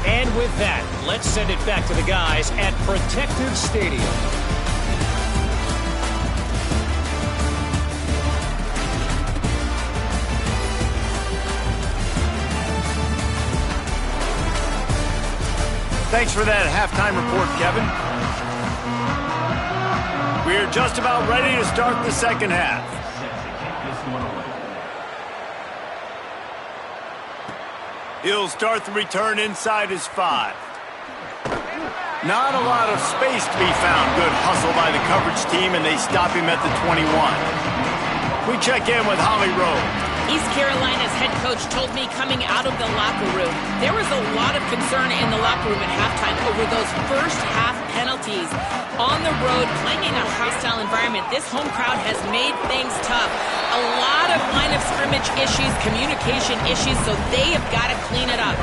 Speaker 6: And with that, let's send it back to the guys at Protective Stadium.
Speaker 1: Thanks for that halftime report, Kevin. We're just about ready to start the second half. He'll start the return inside his 5. Not a lot of space to be found. Good hustle by the coverage team, and they stop him at the 21. We check in with Holly Rowe.
Speaker 2: East Carolina's head coach told me coming out of the locker room, there was a lot of concern in the locker room at halftime over those first half penalties. On the road, playing in a hostile environment, this home crowd has made things tough. A lot of line of scrimmage issues, communication issues, so they have got to clean it up.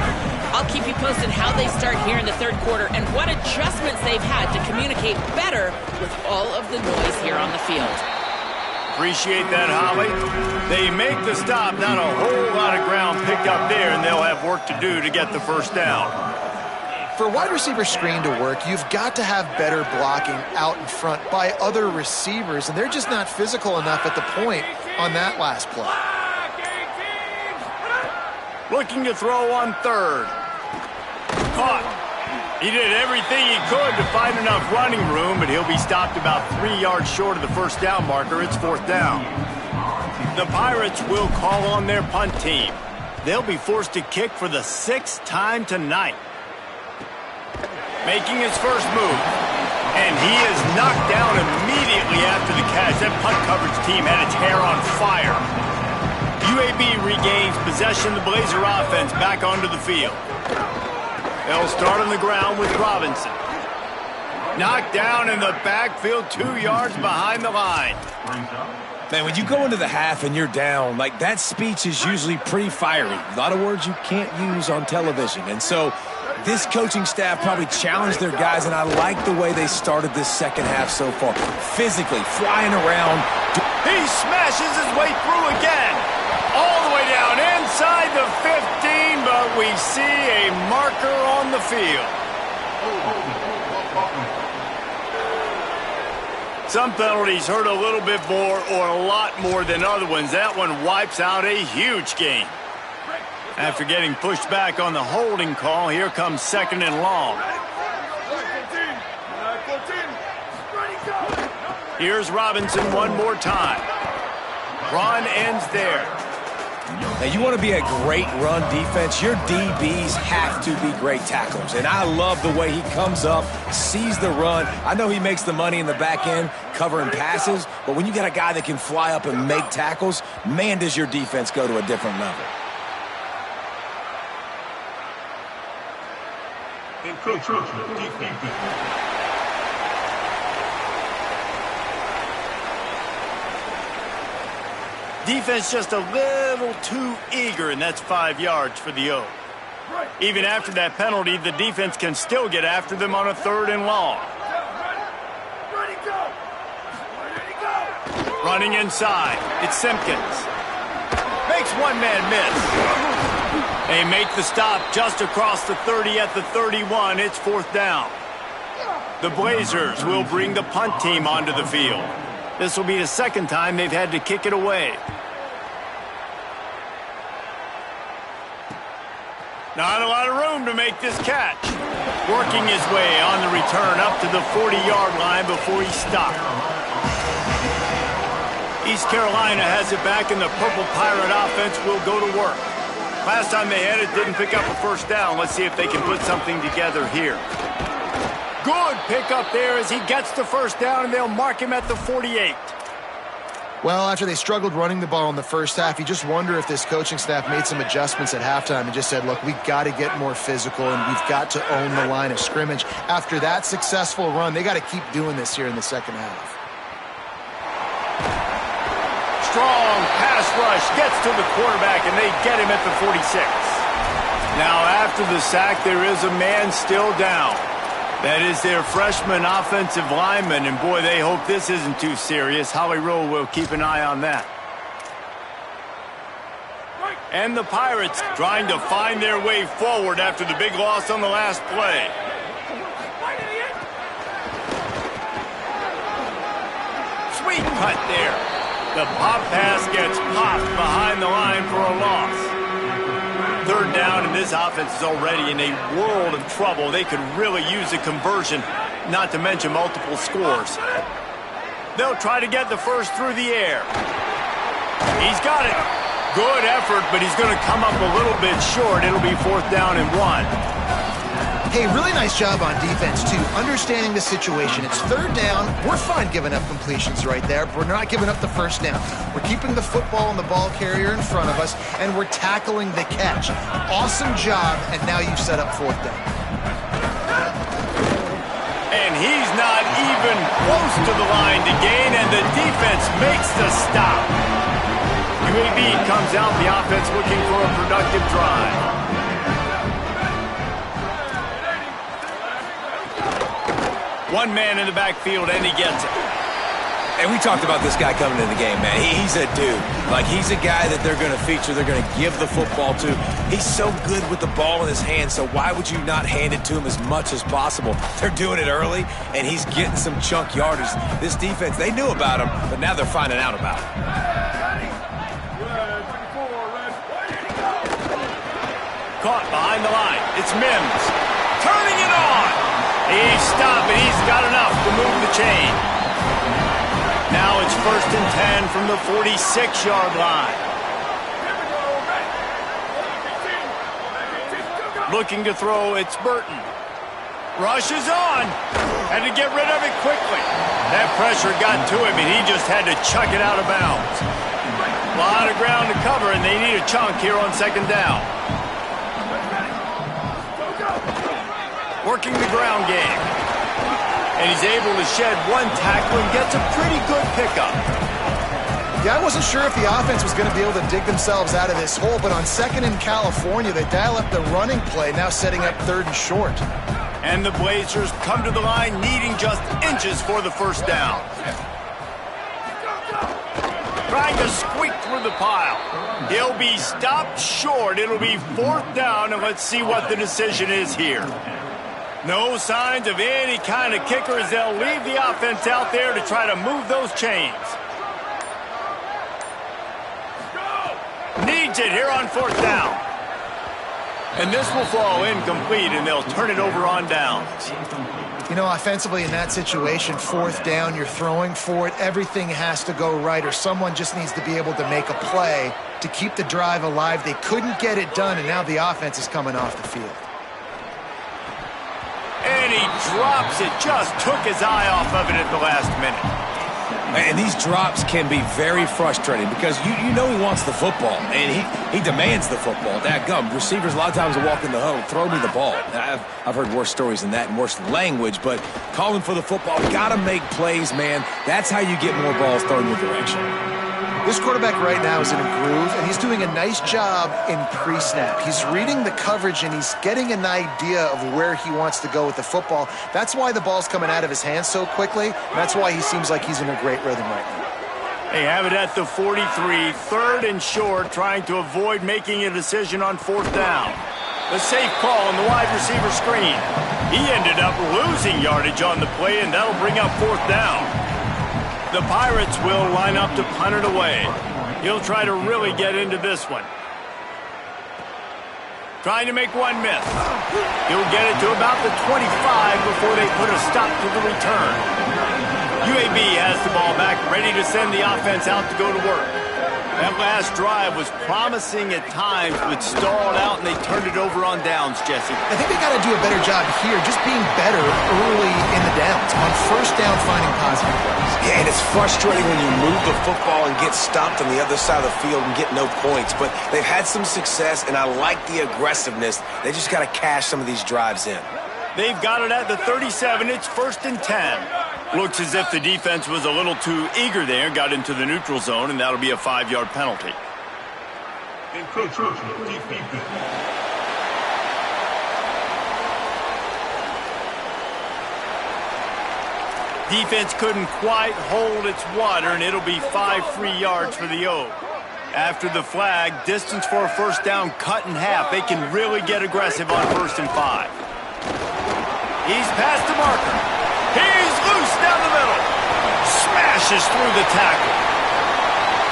Speaker 2: I'll keep you posted how they start here in the third quarter and what adjustments they've had to communicate better with all of the noise here on the field.
Speaker 1: Appreciate that, Holly. They make the stop, not a whole lot of ground picked up there, and they'll have work to do to get the first down.
Speaker 4: For a wide receiver screen to work, you've got to have better blocking out in front by other receivers, and they're just not physical enough at the point on that last play.
Speaker 1: Looking to throw on third. Caught. He did everything he could to find enough running room, but he'll be stopped about 3 yards short of the first down marker. It's 4th down. The Pirates will call on their punt team. They'll be forced to kick for the 6th time tonight. Making his first move. And he is knocked down immediately after the catch. That punt coverage team had its hair on fire. UAB regains possession of the Blazer offense back onto the field. They'll start on the ground with Robinson. Knocked down in the backfield, 2 yards behind the line.
Speaker 3: Man, when you go into the half and you're down, like that speech is usually pretty fiery. A lot of words you can't use on television. And so This coaching staff probably challenged their guys, and I like the way they started this second half so far. Physically, flying around.
Speaker 1: He smashes his way through again. All the way down inside the 15, but we see a marker on the field. Some penalties hurt a little bit more or a lot more than other ones. That one wipes out a huge game. After getting pushed back on the holding call, here comes second and long. Here's Robinson one more time. Run ends there.
Speaker 3: Now, you want to be a great run defense, your DBs have to be great tacklers. And I love the way he comes up, sees the run. I know he makes the money in the back end covering passes, but when you got a guy that can fly up and make tackles, man, does your defense go to a different level.
Speaker 1: Defense just a little too eager, and that's 5 yards for the O. Even after that penalty, the defense can still get after them on a third and long. Running inside, it's Simpkins. Makes one man miss. They make the stop just across the 30 at the 31. It's fourth down. The Blazers will bring the punt team onto the field. This will be the second time they've had to kick it away. Not a lot of room to make this catch. Working his way on the return up to the 40-yard line before he stopped. East Carolina has it back, and the Purple Pirate offense will go to work. Last time they had it, didn't pick up a first down. Let's see if they can put something together here. Good pickup there as he gets the first down, and they'll mark him at the 48.
Speaker 4: Well, after they struggled running the ball in the first half, you just wonder if this coaching staff made some adjustments at halftime and just said, look, we've got to get more physical and we've got to own the line of scrimmage. After that successful run, they got to keep doing this here in the second half.
Speaker 1: Strong pass rush gets to the quarterback, and they get him at the 46. Now, after the sack, there is a man still down. That is their freshman offensive lineman, and boy, they hope this isn't too serious. Howie Rowe will keep an eye on that. And the Pirates trying to find their way forward after the big loss on the last play. Sweet cut there. The pop pass gets popped behind the line for a loss. Third down, and this offense is already in a world of trouble. They could really use a conversion, not to mention multiple scores. They'll try to get the first through the air. He's got it. Good effort, but he's going to come up a little bit short. It'll be fourth down and 1.
Speaker 4: Hey, really nice job on defense, too. Understanding the situation. It's third down. We're fine giving up completions right there, but we're not giving up the first down. We're keeping the football and the ball carrier in front of us, and we're tackling the catch. Awesome job, and now you've set up fourth down.
Speaker 1: And he's not even close to the line to gain, and the defense makes the stop. UAB comes out, the offense looking for a productive drive. One man in the backfield, and he gets it.
Speaker 3: And we talked about this guy coming into the game, man. He's a dude. Like, he's a guy that they're going to feature, they're going to give the football to. He's so good with the ball in his hand, so why would you not hand it to him as much as possible? They're doing it early, and he's getting some chunk yardage. This defense, they knew about him, but now they're finding out about him.
Speaker 1: Caught behind the line. It's Mims. Turning it on. He's stopped, and he's got enough to move the chain. Now it's first and 10 from the 46-yard line. Looking to throw, it's Burton. Rush is on. Had to get rid of it quickly. That pressure got to him, and he just had to chuck it out of bounds. A lot of ground to cover, and they need a chunk here on second down. Working the ground game. And he's able to shed one tackle and gets a pretty good pickup.
Speaker 4: Yeah, I wasn't sure if the offense was going to be able to dig themselves out of this hole, but on 2nd in California, they dial up the running play, now setting up 3rd and short.
Speaker 1: And the Blazers come to the line needing just inches for the first down. Trying to squeak through the pile. He'll be stopped short. It'll be 4th down, and let's see what the decision is here. No signs of any kind of kickers. They'll leave the offense out there to try to move those chains. Needs it here on 4th down. And this will fall incomplete, and they'll turn it over on downs.
Speaker 4: You know, offensively in that situation, 4th down, you're throwing for it. Everything has to go right, or someone just needs to be able to make a play to keep the drive alive. They couldn't get it done, and now the offense is coming off the field.
Speaker 1: And he drops it. Just took his eye off of it at the last minute.
Speaker 3: And these drops can be very frustrating because you know he wants the football, and he demands the football. Dadgum, receivers a lot of times will walk in the huddle, throw me the ball. I've heard worse stories than that and worse language, but calling for the football, got to make plays, man. That's how you get more balls thrown your direction.
Speaker 4: This quarterback right now is in a groove, and he's doing a nice job in pre-snap. He's reading the coverage, and he's getting an idea of where he wants to go with the football. That's why the ball's coming out of his hands so quickly, and that's why he seems like he's in a great rhythm right now.
Speaker 1: They have it at the 43, 3rd and short, trying to avoid making a decision on 4th down. The safe call on the wide receiver screen. He ended up losing yardage on the play, and that'll bring up 4th down. The Pirates will line up to punt it away. He'll try to really get into this one. Trying to make one miss. He'll get it to about the 25 before they put a stop to the return. UAB has the ball back, ready to send the offense out to go to work. That last drive was promising at times, but stalled out, and they turned it over on downs, Jesse.
Speaker 4: I think they got to do a better job here, just being better early in the downs. On 1st down, finding positive plays.
Speaker 3: Yeah, and it's frustrating when you move the football and get stopped on the other side of the field and get no points. But they've had some success, and I like the aggressiveness. They just got to cash some of these drives in.
Speaker 1: They've got it at the 37. It's 1st and 10. Looks as if the defense was a little too eager there, got into the neutral zone, and that'll be a 5-yard penalty. Defense couldn't quite hold its water, and it'll be 5 free yards for the Oak. After the flag, distance for a 1st down cut in half. They can really get aggressive on 1st and 5. He's past the marker. He's loose down the middle. Smashes through the tackle.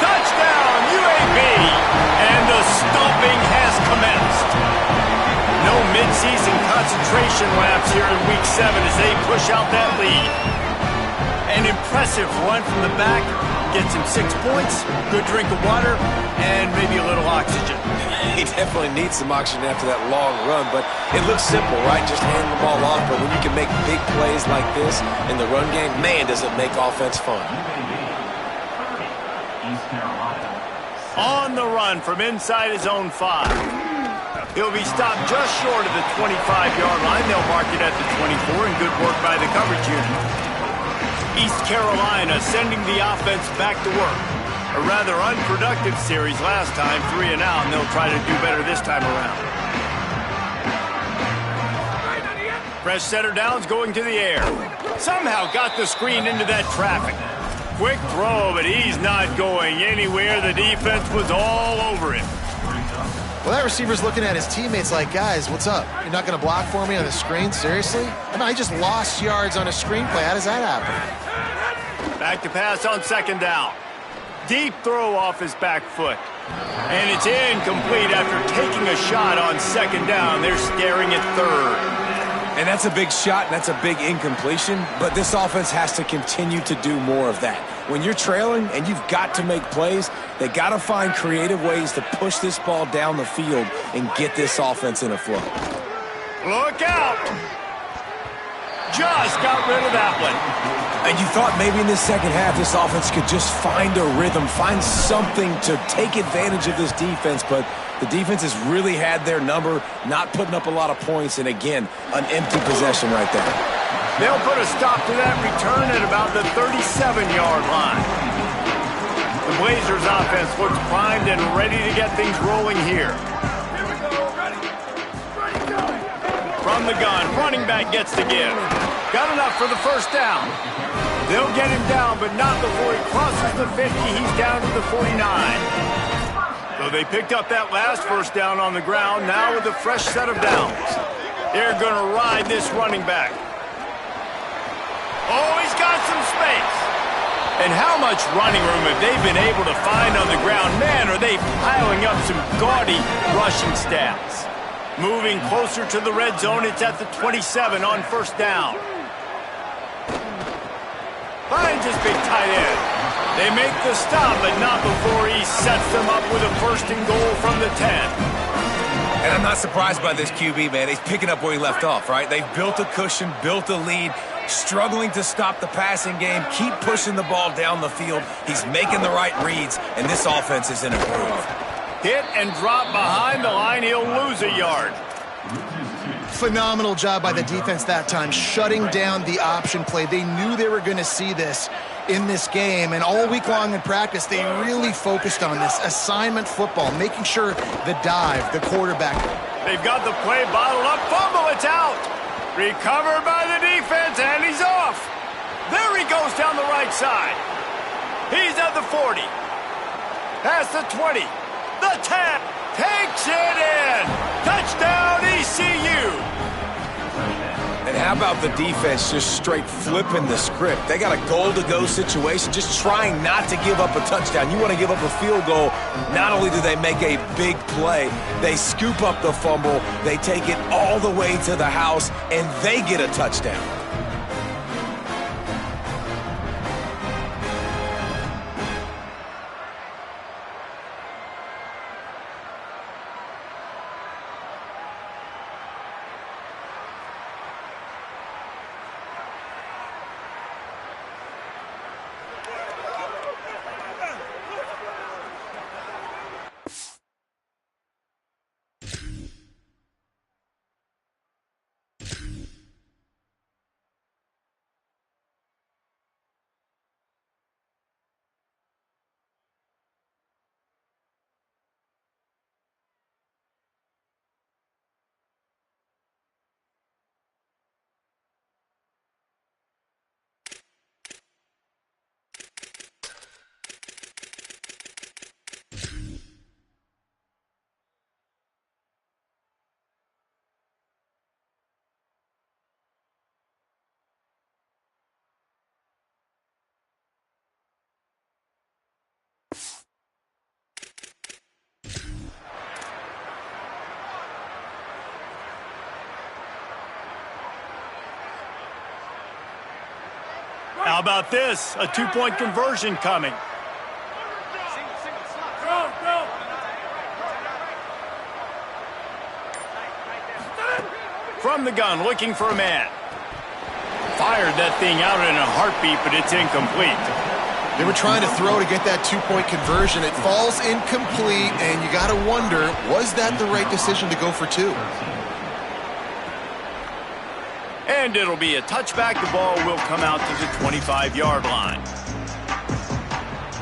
Speaker 1: Touchdown, UAB. And the stomping has commenced. No midseason concentration laps here in Week 7 as they push out that lead. An impressive run from the back. Gets him 6 points, good drink of water, and maybe a little oxygen.
Speaker 3: He definitely needs some oxygen after that long run, but it looks simple, right? Just hand the ball off, but when you can make big plays like this in the run game, man, does it make offense fun.
Speaker 1: On the run from inside his own 5. He'll be stopped just short of the 25-yard line. They'll mark it at the 24, and good work by the coverage unit. East Carolina sending the offense back to work. A rather unproductive series last time, 3 and out, and they'll try to do better this time around. Fresh setter downs going to the air. Somehow got the screen into that traffic. Quick throw, but he's not going anywhere. The defense was all over him.
Speaker 4: Well, that receiver's looking at his teammates like, guys, what's up? You're not going to block for me on the screen? Seriously? I mean, I just lost yards on a screenplay. How does that happen?
Speaker 1: Back to pass on 2nd down. Deep throw off his back foot. And it's incomplete after taking a shot on 2nd down. They're staring at 3rd.
Speaker 3: And that's a big shot, and that's a big incompletion, but this offense has to continue to do more of that. When you're trailing and you've got to make plays, they got to find creative ways to push this ball down the field and get this offense in a flow.
Speaker 1: Look out! Just got rid of that one.
Speaker 3: And you thought maybe in the second half this offense could just find a rhythm, find something to take advantage of this defense, but the defense has really had their number, not putting up a lot of points, and again, an empty possession right there.
Speaker 1: They'll put a stop to that return at about the 37-yard line. The Blazers offense looks primed and ready to get things rolling here. From the gun, running back gets the give. Got enough for the first down. They'll get him down, but not before he crosses the 50. He's down to the 49. So they picked up that last first down on the ground, now with a fresh set of downs. They're going to ride this running back. Oh, he's got some space. And how much running room have they been able to find on the ground? Man, are they piling up some gaudy rushing stats. Moving closer to the red zone, it's at the 27 on first down. Finds his big tight end. They make the stop, but not before he sets them up with a first and goal from the 10.
Speaker 3: And I'm not surprised by this QB, man. He's picking up where he left off, right? They've built a cushion, built a lead, struggling to stop the passing game, keep pushing the ball down the field. He's making the right reads, and this offense is in a groove.
Speaker 1: Hit and drop behind the line. He'll lose a yard.
Speaker 4: Phenomenal job by the defense that time, shutting down the option play. They knew they were going to see this in this game, and all week long in practice, they really focused on this assignment football, making sure the dive, the quarterback.
Speaker 1: They've got the play bottled up. Fumble, it's out. Recovered by the defense, and he's off. There he goes down the right side. He's at the 40. Past the 20. The 10 takes it in. Touchdown, ECU.
Speaker 3: And how about the defense just straight flipping the script? They got a goal-to-go situation, just trying not to give up a touchdown. You want to give up a field goal, not only do they make a big play, they scoop up the fumble, they take it all the way to the house, and they get a touchdown.
Speaker 1: How about this? A two-point conversion coming. From the gun, looking for a man. Fired that thing out in a heartbeat, but it's incomplete.
Speaker 4: They were trying to throw to get that two-point conversion. It falls incomplete, and you got to wonder, was that the right decision to go for two?
Speaker 1: And it'll be a touchback. The ball will come out to the 25-yard line.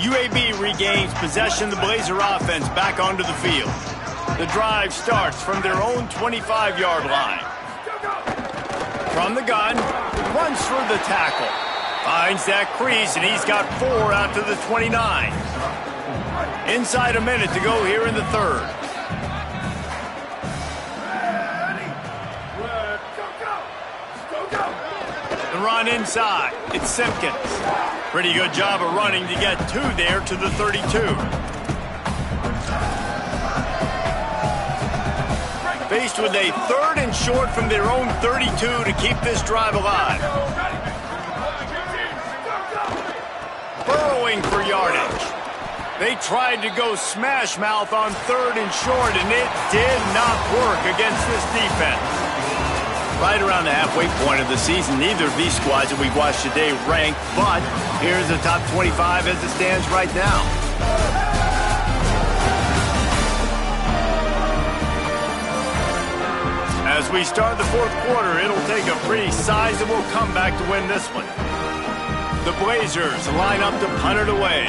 Speaker 1: UAB regains possession. The Blazer offense back onto the field. The drive starts from their own 25-yard line. From the gun, runs through the tackle. Finds that crease, and he's got 4 out to the 29. Inside a minute to go here in the third. The run inside. It's Simpkins. Pretty good job of running to get 2 there to the 32. Faced with a 3rd and short from their own 32 to keep this drive alive. Burrowing for yardage. They tried to go smash mouth on 3rd and short, and it did not work against this defense. Right around the halfway point of the season, neither of these squads that we've watched today ranked, but here's the top 25 as it stands right now. As we start the 4th quarter, it'll take a pretty sizable comeback to win this one. The Blazers line up to punt it away.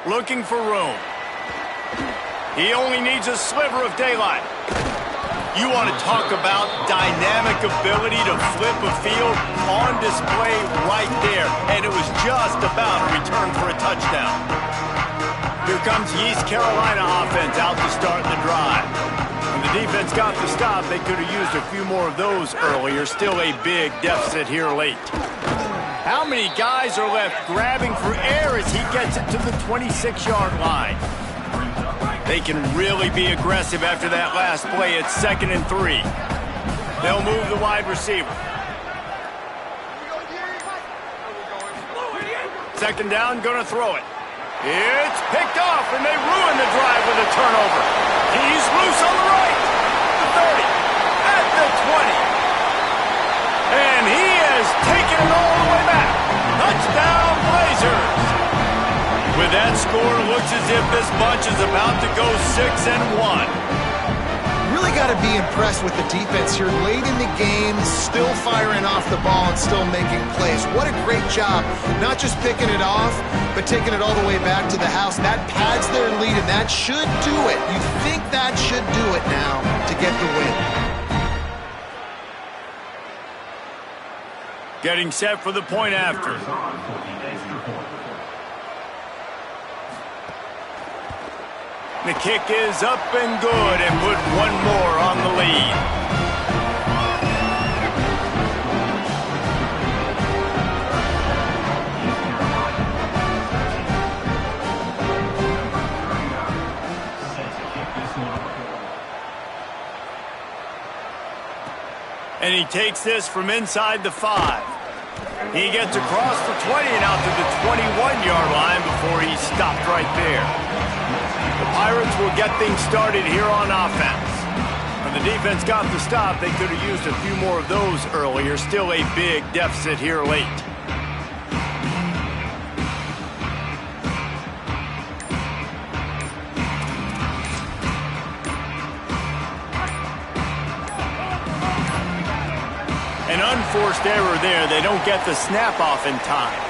Speaker 1: looking for room. He only needs a sliver of daylight. You want to talk about dynamic ability to flip a field on display right there. And it was just about a return for a touchdown. Here comes the East Carolina offense out to start the drive. When the defense got the stop, they could have used a few more of those earlier. Still a big deficit here late. How many guys are left grabbing for air as he gets it to the 26-yard line? They can really be aggressive after that last play. It's 2nd and 3. They'll move the wide receiver. 2nd down, going to throw it. It's picked off, and they ruin the drive with a turnover. He's loose on the right. The 30, at the 20. And he has taken it all the way back. Touchdown, Blazers. With that score, it looks as if this bunch is about to go 6-1.
Speaker 4: Really got to be impressed with the defense here. Late in the game, still firing off the ball and still making plays. What a great job. Not just picking it off, but taking it all the way back to the house. That pads their lead, and that should do it. You think that should do it now to get the win.
Speaker 1: Getting set for the point after. The kick is up and good, and put one more on the lead. And he takes this from inside the 5. He gets across the 20 and out to the 21-yard line before he's stopped right there. The Pirates will get things started here on offense. When the defense got the stop, they could have used a few more of those earlier. Still a big deficit here late. An unforced error there. They don't get the snap off in time.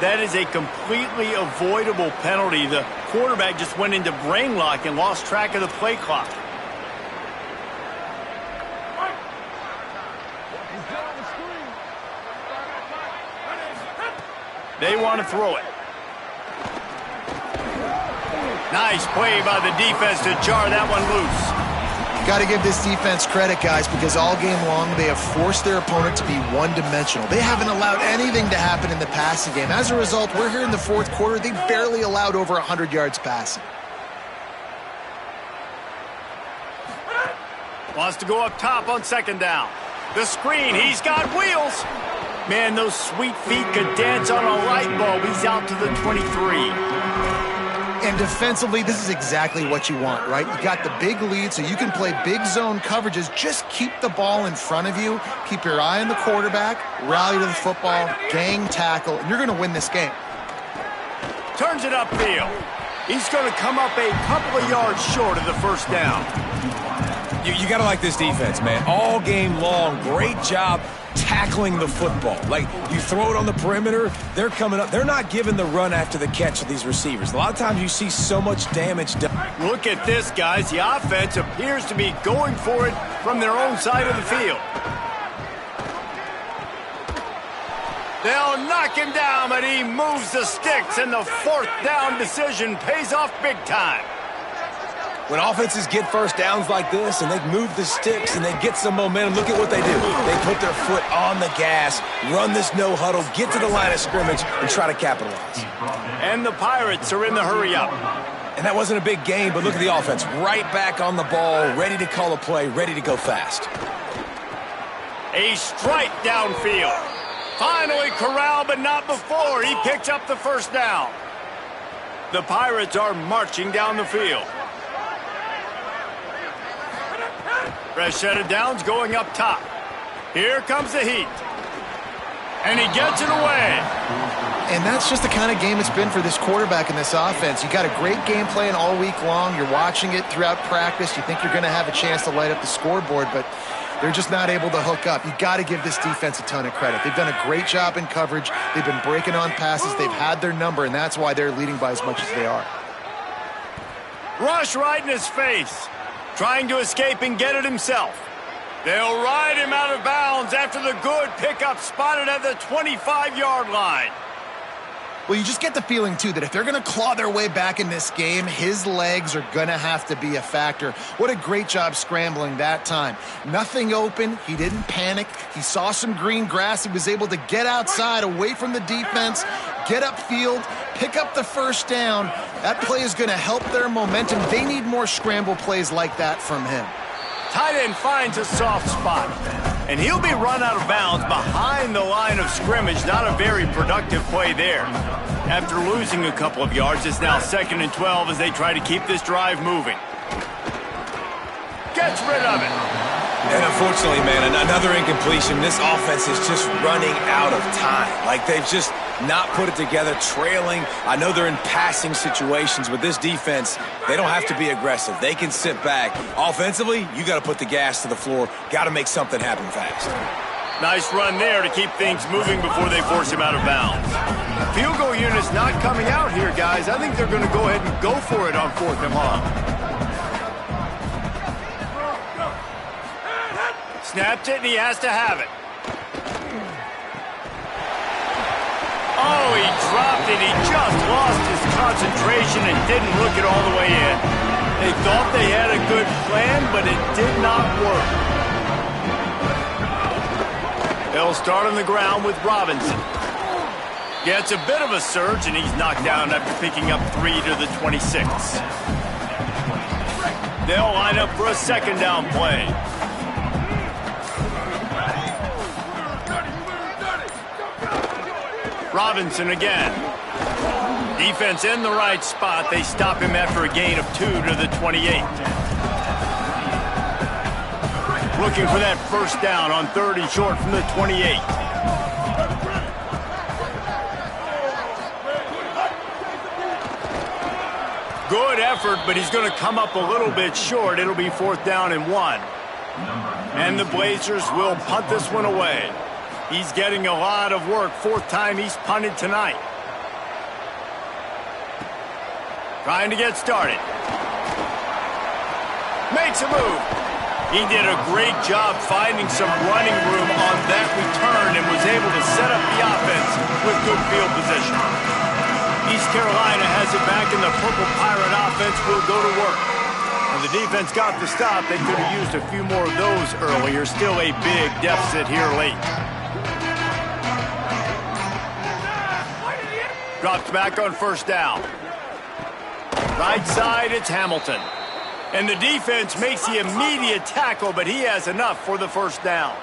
Speaker 1: That is a completely avoidable penalty. The quarterback just went into brain lock and lost track of the play clock. They want to throw it. Nice play by the defense to jar that one loose.
Speaker 4: Got to give this defense credit, guys, because all game long they have forced their opponent to be one-dimensional. They haven't allowed anything to happen in the passing game. As a result, we're here in the fourth quarter. They barely allowed over 100 yards passing.
Speaker 1: Wants to go up top on 2nd down. The screen, he's got wheels. Man, those sweet feet could dance on a light bulb. He's out to the 23.
Speaker 4: And defensively, this is exactly what you want, right? You got the big lead, so you can play big zone coverages. Just keep the ball in front of you. Keep your eye on the quarterback. Rally to the football. Gang tackle. And you're going to win this game.
Speaker 1: Turns it upfield. He's going to come up a couple of yards short of the 1st down.
Speaker 3: You got to like this defense, man. All game long, great job tackling the football. Like, you throw it on the perimeter, they're coming up. They're not giving the run after the catch of these receivers. A lot of times you see so much damage done.
Speaker 1: Look at this, guys. The offense appears to be going for it from their own side of the field. They'll knock him down, but he moves the sticks, and the 4th down decision pays off big time.
Speaker 3: When offenses get 1st downs like this and they move the sticks and they get some momentum, look at what they do. They put their foot on the gas, run this no huddle, get to the line of scrimmage, and try to capitalize.
Speaker 1: And the Pirates are in the hurry up.
Speaker 3: And that wasn't a big game, but look at the offense. Right back on the ball, ready to call a play, ready to go fast.
Speaker 1: A strike downfield. Finally corralled, but not before. He picks up the 1st down. The Pirates are marching down the field. Fresh set of downs going up top. Here comes the heat. And he gets it away.
Speaker 4: And that's just the kind of game it's been for this quarterback and this offense. You got a great game plan all week long. You're watching it throughout practice. You think you're going to have a chance to light up the scoreboard, but They're just not able to hook up. You got to give this defense a ton of credit. They've done a great job in coverage. They've been breaking on passes. They've had their number, and that's why they're leading by as much as they are.
Speaker 1: Rush right in his face. Trying to escape and get it himself. They'll ride him out of bounds after the good pickup spotted at the 25-yard line.
Speaker 4: Well, you just get the feeling, too, that if they're going to claw their way back in this game, his legs are going to have to be a factor. What a great job scrambling that time. Nothing open. He didn't panic. He saw some green grass. He was able to get outside, away from the defense, get upfield, pick up the first down. That play is going to help their momentum. They need more scramble plays like that from him.
Speaker 1: Tight end finds a soft spot, and he'll be run out of bounds behind the line of scrimmage. Not a very productive play there. After losing a couple of yards, it's now 2nd and 12 as they try to keep this drive moving. Gets rid of it.
Speaker 3: And unfortunately, man, another incompletion. This offense is just running out of time. Like, they've just not put it together, trailing. I know they're in passing situations, but this defense, they don't have to be aggressive. They can sit back. Offensively, you got to put the gas to the floor. Got to make something happen fast.
Speaker 1: Nice run there to keep things moving before they force him out of bounds. Field goal unit's not coming out here, guys. I think they're going to go ahead and go for it on 4th and long. Snapped it, and he has to have it. Oh, he dropped it. He just lost his concentration and didn't look it all the way in. They thought they had a good plan, but it did not work. They'll start on the ground with Robinson. Gets a bit of a surge, and he's knocked down after picking up 3 to the 26. They'll line up for a 2nd down play. Robinson again. Defense in the right spot. They stop him after a gain of 2 to the 28. Looking for that first down on 3rd and short from the 28. Good effort, but he's going to come up a little bit short. It'll be 4th down and 1. And the Blazers will punt this one away. He's getting a lot of work. 4th time he's punted tonight. Trying to get started. Makes a move. He did a great job finding some running room on that return and was able to set up the offense with good field position. East Carolina has it back, and the Purple Pirate offense will go to work. And the defense got the stop. They could have used a few more of those earlier. Still a big deficit here late. Drops back on 1st down. Right side, it's Hamilton. And the defense makes the immediate tackle, but he has enough for the 1st down.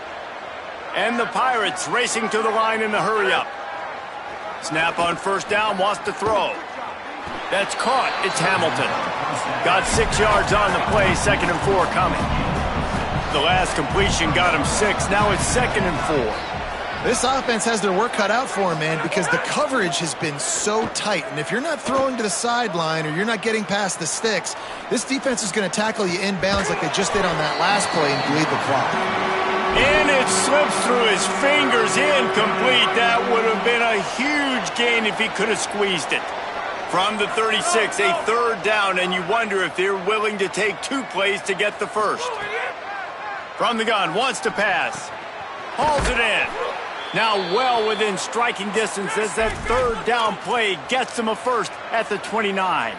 Speaker 1: And the Pirates racing to the line in the hurry-up. Snap on 1st down, wants to throw. That's caught. It's Hamilton. Got 6 yards on the play, 2nd and 4 coming. The last completion got him 6. Now it's 2nd and 4.
Speaker 4: This offense has their work cut out for them, man, because the coverage has been so tight. And if you're not throwing to the sideline or you're not getting past the sticks, this defense is going to tackle you inbounds like they just did on that last play and bleed the clock.
Speaker 1: And it slips through his fingers, incomplete. That would have been a huge gain if he could have squeezed it. From the 36, a 3rd down, and you wonder if they're willing to take 2 plays to get the first. From the gun, wants to pass. Hauls it in. Now well within striking distance as that 3rd down play gets him a first at the 29.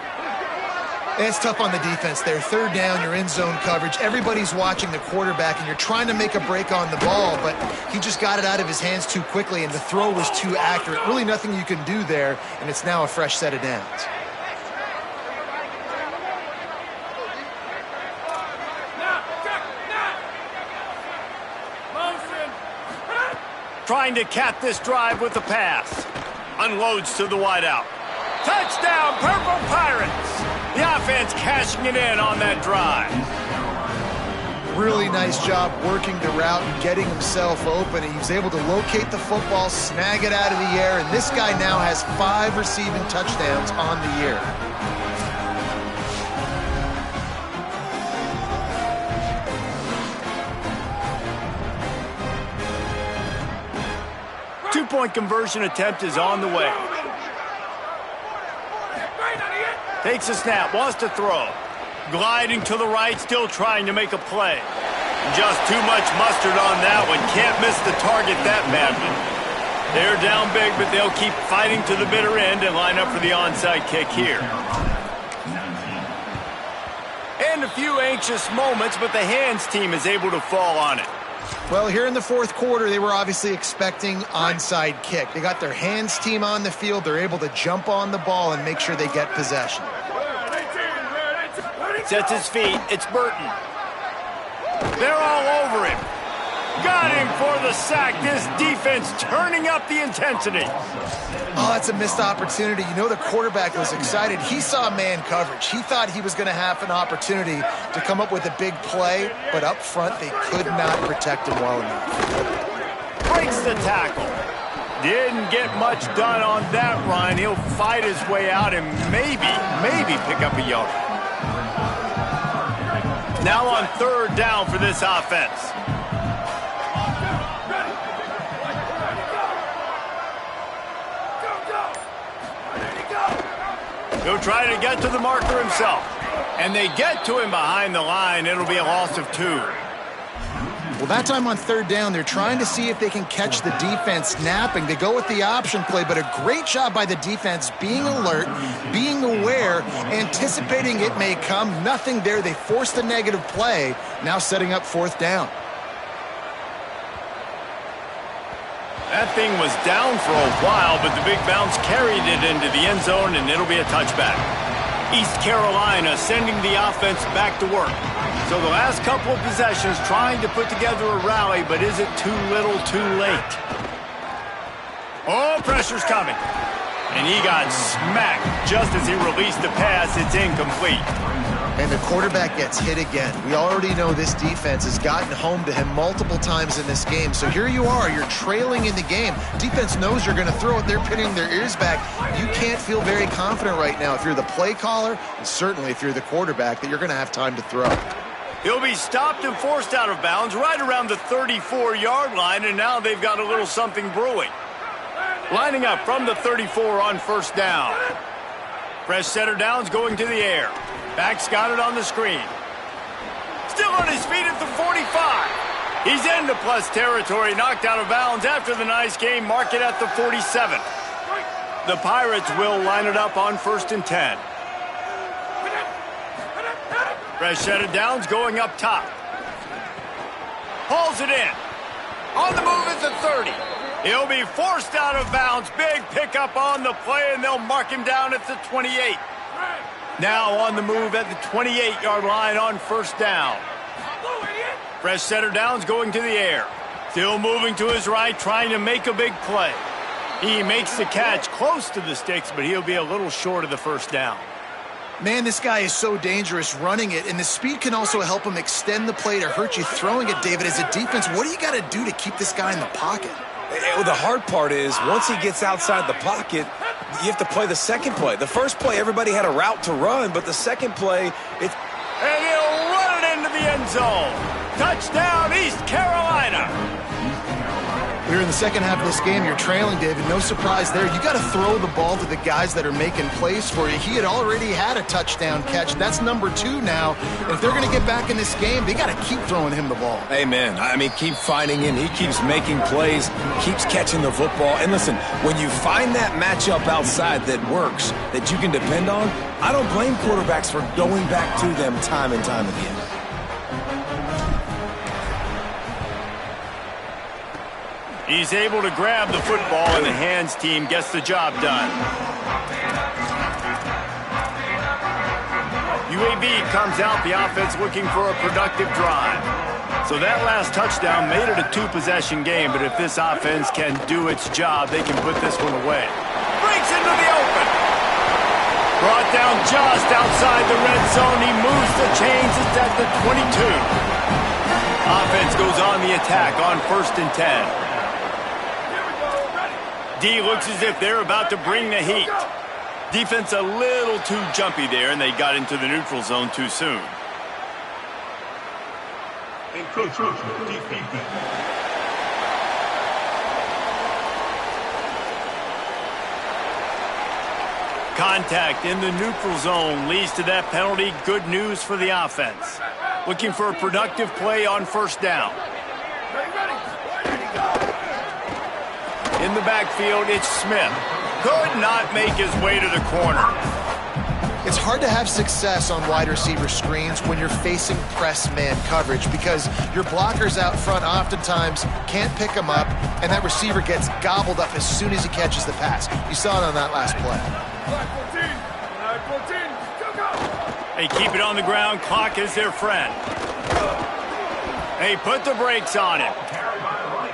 Speaker 4: It's tough on the defense there. 3rd down, you're in zone coverage. Everybody's watching the quarterback, and you're trying to make a break on the ball, but he just got it out of his hands too quickly, and the throw was too accurate. Really nothing you can do there, and it's now a fresh set of downs.
Speaker 1: Trying to cap this drive with the pass. Unloads to the wideout. Touchdown, Purple Pirates! The offense cashing it in on that drive.
Speaker 4: Really nice job working the route and getting himself open. He was able to locate the football, snag it out of the air, and this guy now has 5 receiving touchdowns on the year.
Speaker 1: Two-point conversion attempt is on the way. Takes a snap, wants to throw. Gliding to the right, still trying to make a play. Just too much mustard on that one. Can't miss the target that badly. They're down big, but they'll keep fighting to the bitter end and line up for the onside kick here. And a few anxious moments, but the hands team is able to fall on it.
Speaker 4: Well, here in the fourth quarter, they were obviously expecting onside kick. They got their hands team on the field. They're able to jump on the ball and make sure they get possession.
Speaker 1: Sets his feet. It's Burton. They're all over him. Got him for the sack. This defense turning up the intensity.
Speaker 4: Oh, that's a missed opportunity. You know the quarterback was excited. He saw man coverage. He thought he was going to have an opportunity to come up with a big play, but up front they could not protect him well enough.
Speaker 1: Breaks the tackle. Didn't get much done on that run. He'll fight his way out and maybe pick up a yard. Now on third down for this offense. He'll try to get to the marker himself. And they get to him behind the line. It'll be a loss of 2.
Speaker 4: Well, that time on third down, they're trying to see if they can catch the defense napping. They go with the option play, but a great job by the defense being alert, being aware, anticipating it may come. Nothing there. They forced a negative play, now setting up fourth down.
Speaker 1: That thing was down for a while, but the big bounce carried it into the end zone, and it'll be a touchback. East Carolina sending the offense back to work. So the last couple of possessions trying to put together a rally, but is it too little, too late? Oh, pressure's coming. And he got smacked just as he released the pass. It's incomplete.
Speaker 4: And the quarterback gets hit again. We already know this defense has gotten home to him multiple times in this game. So here you are, you're trailing in the game. Defense knows you're going to throw it. They're pinning their ears back. You can't feel very confident right now if you're the play caller, and certainly if you're the quarterback, that you're going to have time to throw.
Speaker 1: He'll be stopped and forced out of bounds right around the 34-yard line, and now they've got a little something brewing. Lining up from the 34 on first down. Fresh setter downs going to the air. Back's got it on the screen. Still on his feet at the 45. He's into plus territory, knocked out of bounds after the nice game. Mark it at the 47. The Pirates will line it up on first and 10. Fresh set of downs going up top. Hauls it in. On the move at the 30. He'll be forced out of bounds. Big pickup on the play, and they'll mark him down at the 28. Now on the move at the 28-yard line on first down. Fresh setter downs going to the air. Still moving to his right, trying to make a big play. He makes the catch close to the sticks, but he'll be a little short of the first down.
Speaker 4: Man, this guy is so dangerous running it, and the speed can also help him extend the play to hurt you throwing it, David. As a defense, what do you got to do to keep this guy in the pocket?
Speaker 3: Well, the hard part is once he gets outside the pocket, you have to play the second play. The first play, everybody had a route to run, but the second play, it's...
Speaker 1: And he'll run it into the end zone. Touchdown, East Carolina.
Speaker 4: We're in the second half of this game. You're trailing, David. No surprise there. You got to throw the ball to the guys that are making plays for you. He had already had a touchdown catch. That's number 2 now. And if they're going to get back in this game, they got to keep throwing him the ball.
Speaker 3: Amen. I mean, keep finding him. He keeps making plays, keeps catching the football. And listen, when you find that matchup outside that works, that you can depend on, I don't blame quarterbacks for going back to them time and time again.
Speaker 1: He's able to grab the football, and the hands team gets the job done. UAB comes out, the offense looking for a productive drive. So that last touchdown made it a 2-possession game, but if this offense can do its job, they can put this one away. Breaks into the open. Brought down just outside the red zone. He moves the chains. It's at the 22. Offense goes on the attack on first and 10. D looks as if they're about to bring the heat. Defense a little too jumpy there, and they got into the neutral zone too soon. contact in the neutral zone leads to that penalty. Good news for the offense. Looking for a productive play on first down. In the backfield, it's Smith. Could not make his way to the corner.
Speaker 4: It's hard to have success on wide receiver screens when you're facing press man coverage because your blockers out front oftentimes can't pick them up, and that receiver gets gobbled up as soon as he catches the pass. You saw it on that last play.
Speaker 1: They keep it on the ground. Clock is their friend. They put the brakes on it.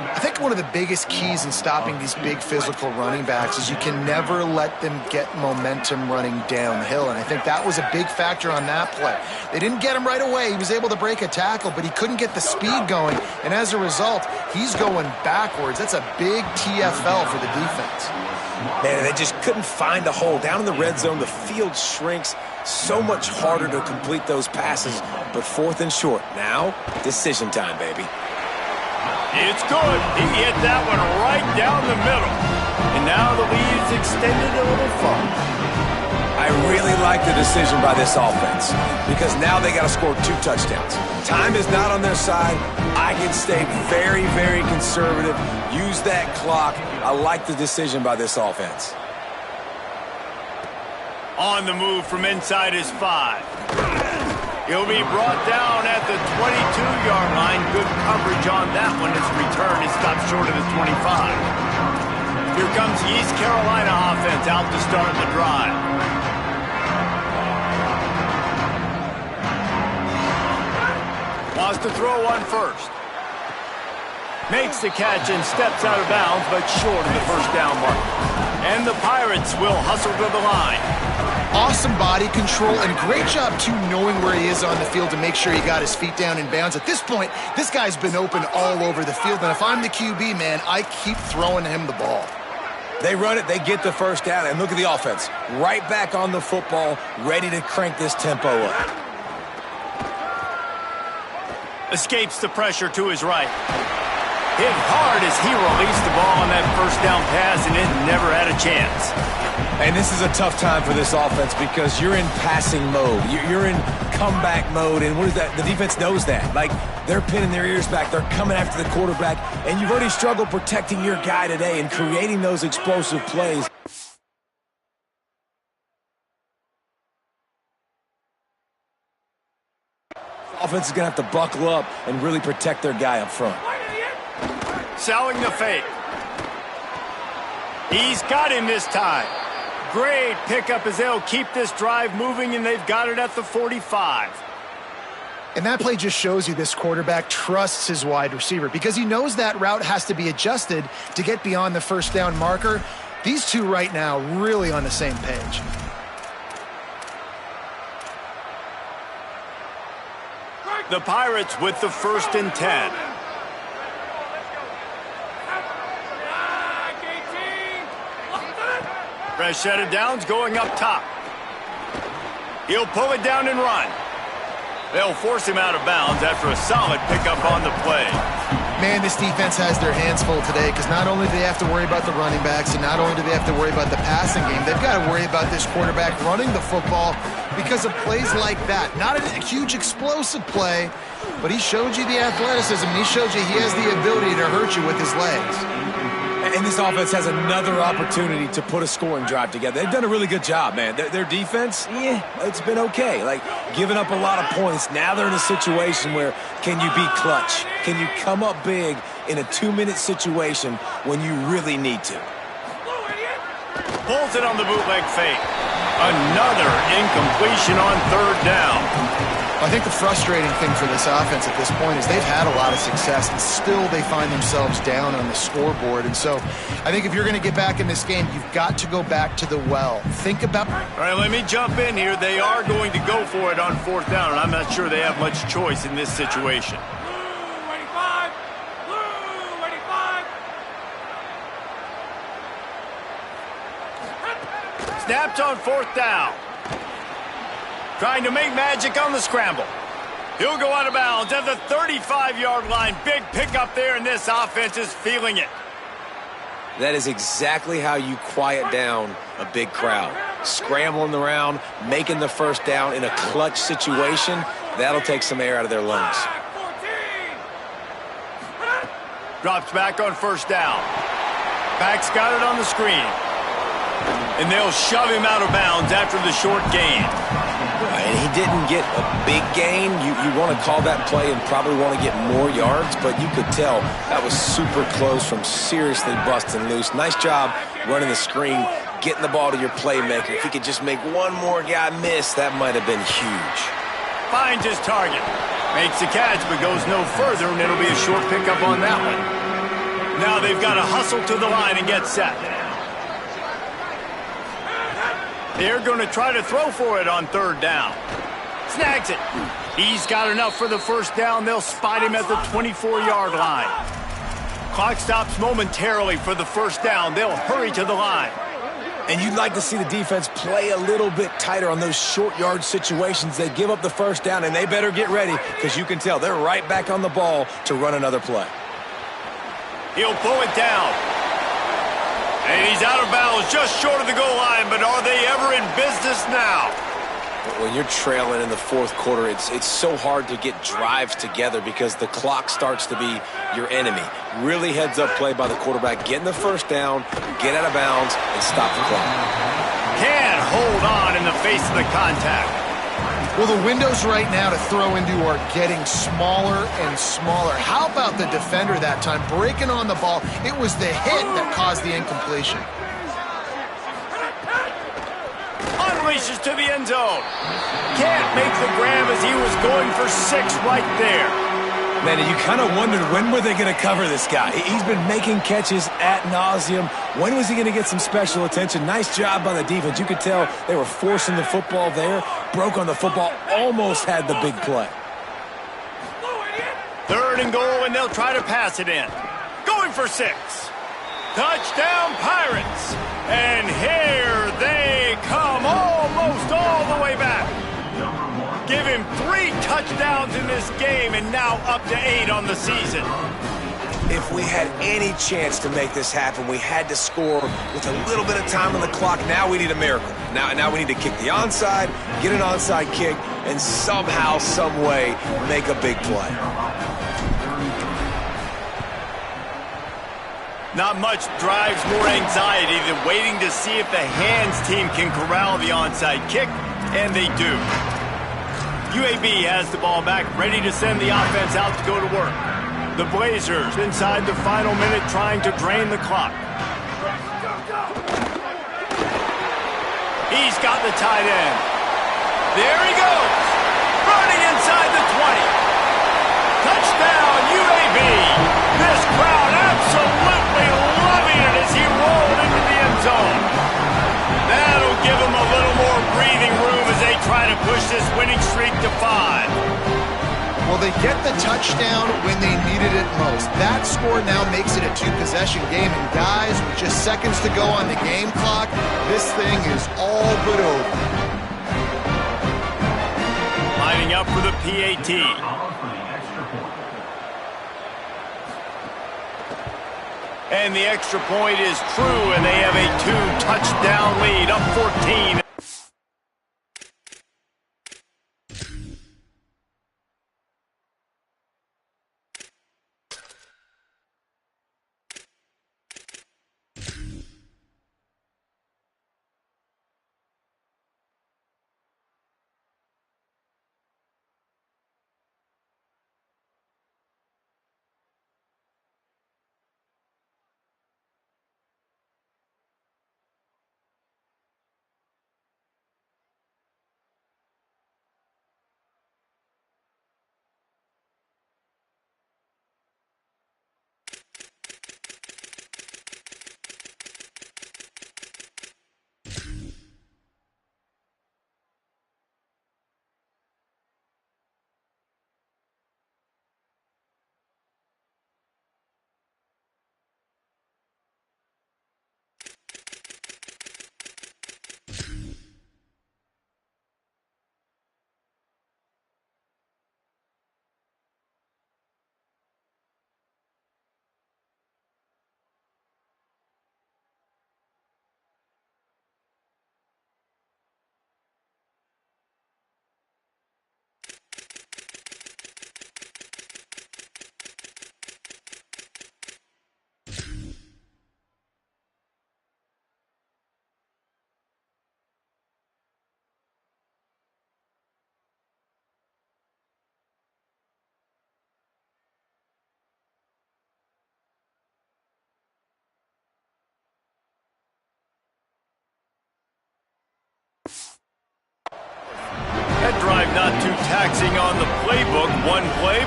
Speaker 4: I think one of the biggest keys in stopping these big physical running backs is you can never let them get momentum running downhill, and I think that was a big factor on that play. They didn't get him right away. He was able to break a tackle, but he couldn't get the speed going, and as a result, he's going backwards. That's a big TFL for the defense.
Speaker 3: Man, they just couldn't find a hole. Down in the red zone, the field shrinks. So much harder to complete those passes, but 4th and short. Now, decision time, baby.
Speaker 1: It's good. He hit that one right down the middle. And now the lead's extended a little further.
Speaker 3: I really like the decision by this offense because now they got to score 2 touchdowns. Time is not on their side. I can stay very, very conservative. Use that clock. I like the decision by this offense.
Speaker 1: On the move from inside his 5. He'll be brought down at the 22-yard line. Good coverage on that one. His return is stopped short of the 25. Here comes the East Carolina offense out to start the drive. Wants to throw one first. Makes the catch and steps out of bounds, but short of the first down mark. And the Pirates will hustle to the line.
Speaker 4: Awesome body control and great job, too, knowing where he is on the field to make sure he got his feet down in bounds. At this point, this guy's been open all over the field, and if I'm the QB, man, I keep throwing him the ball.
Speaker 3: They run it, they get the first down, and look at the offense. Right back on the football, ready to crank this tempo up.
Speaker 1: Escapes the pressure to his right. Hit hard as he released the ball on that first down pass, and it never had a chance.
Speaker 3: And this is a tough time for this offense because you're in passing mode. You're in comeback mode, and what is that? The defense knows that. Like, they're pinning their ears back. They're coming after the quarterback, and you've already struggled protecting your guy today and creating those explosive plays. Offense is going to have to buckle up and really protect their guy up front.
Speaker 1: Selling the fake. He's got him this time. Great pickup as they'll keep this drive moving, and they've got it at the 45.
Speaker 4: And that play just shows you this quarterback trusts his wide receiver because he knows that route has to be adjusted to get beyond the first down marker. These two right now really on the same page.
Speaker 1: The Pirates with the 1st and 10. Fresh set of downs going up top. He'll pull it down and run. They'll force him out of bounds after a solid pickup on the play.
Speaker 4: Man, this defense has their hands full today because not only do they have to worry about the running backs and not only do they have to worry about the passing game, they've got to worry about this quarterback running the football because of plays like that. Not a huge explosive play, but he showed you the athleticism, and he showed you he has the ability to hurt you with his legs.
Speaker 3: And this offense has another opportunity to put a scoring drive together. They've done a really good job, man. Their defense, it's been okay. Like, giving up a lot of points. Now they're in a situation where can you be clutch? Can you come up big in a 2-minute situation when you really need to?
Speaker 1: Pulls it on the bootleg fake. Another incompletion on 3rd down.
Speaker 4: I think the frustrating thing for this offense at this point is they've had a lot of success, and still they find themselves down on the scoreboard. And so I think if you're going to get back in this game, you've got to go back to the well. Think about...
Speaker 1: All right, let me jump in here. They are going to go for it on 4th down, and I'm not sure they have much choice in this situation. Snapped on 4th down. Trying to make magic on the scramble. He'll go out of bounds at the 35-yard line. Big pickup there, and this offense is feeling it.
Speaker 3: That is exactly how you quiet down a big crowd. scrambling around, making the first down in a clutch situation. That'll take some air out of their lungs.
Speaker 1: Drops back on first down. Back's got it on the screen. And they'll shove him out of bounds after the short gain.
Speaker 3: And he didn't get a big gain. You want to call that play and probably want to get more yards, but you could tell that was super close from seriously busting loose. Nice job running the screen, getting the ball to your playmaker. If he could just make one more guy miss, that might have been huge.
Speaker 1: Finds his target. Makes the catch, but goes no further, and it'll be a short pickup on that one. Now they've got to hustle to the line and get set. They're going to try to throw for it on third down. Snags it. He's got enough for the first down. They'll spot him at the 24-yard line. Clock stops momentarily for the first down. They'll hurry to the line.
Speaker 3: And you'd like to see the defense play a little bit tighter on those short yard situations. They give up the first down, and they better get ready because you can tell they're right back on the ball to run another play.
Speaker 1: He'll pull it down. And he's out of bounds just short of the goal line, but are they ever in business now?
Speaker 3: When you're trailing in the fourth quarter, it's so hard to get drives together because the clock starts to be your enemy. Really heads-up play by the quarterback. Getting the first down, get out of bounds, and stop the clock.
Speaker 1: Can't hold on in the face of the contact.
Speaker 4: Well, the windows right now to throw into are getting smaller and smaller. How about the defender that time breaking on the ball? It was the hit that caused the incompletion.
Speaker 1: Unleashes to the end zone. Can't make the grab as he was going for 6 right there.
Speaker 3: Man, you kind of wondered when were they going to cover this guy. He's been making catches ad nauseum. When was he going to get some special attention? Nice job by the defense. You could tell they were forcing the football there. Broke on the football, almost had the big play.
Speaker 1: 3rd and goal, and they'll try to pass it in. Going for 6. Touchdown, Pirates. And here they come, almost all the way back. Give him 3 touchdowns in this game, and now up to 8 on the season.
Speaker 3: If we had any chance to make this happen, we had to score with a little bit of time on the clock. Now we need a miracle. Now we need to kick the onside, get an onside kick, and somehow, some way, make a big play.
Speaker 1: Not much drives more anxiety than waiting to see if the hands team can corral the onside kick, and they do. UAB has the ball back, ready to send the offense out to go to work. The Blazers inside the final minute trying to drain the clock. He's got the tight end. There he goes. Running inside the 20. Touchdown, UAB. This crowd absolutely loving it as he rolled into the end zone. That'll give them a little more breathing room as they try to push this winning streak to 5.
Speaker 4: Well, they get the touchdown when they needed it most. That score now makes it a 2-possession game. And guys, with just seconds to go on the game clock, this thing is all but over.
Speaker 1: Lining up for the PAT. And the extra point is true, and they have a 2-touchdown lead, up 14.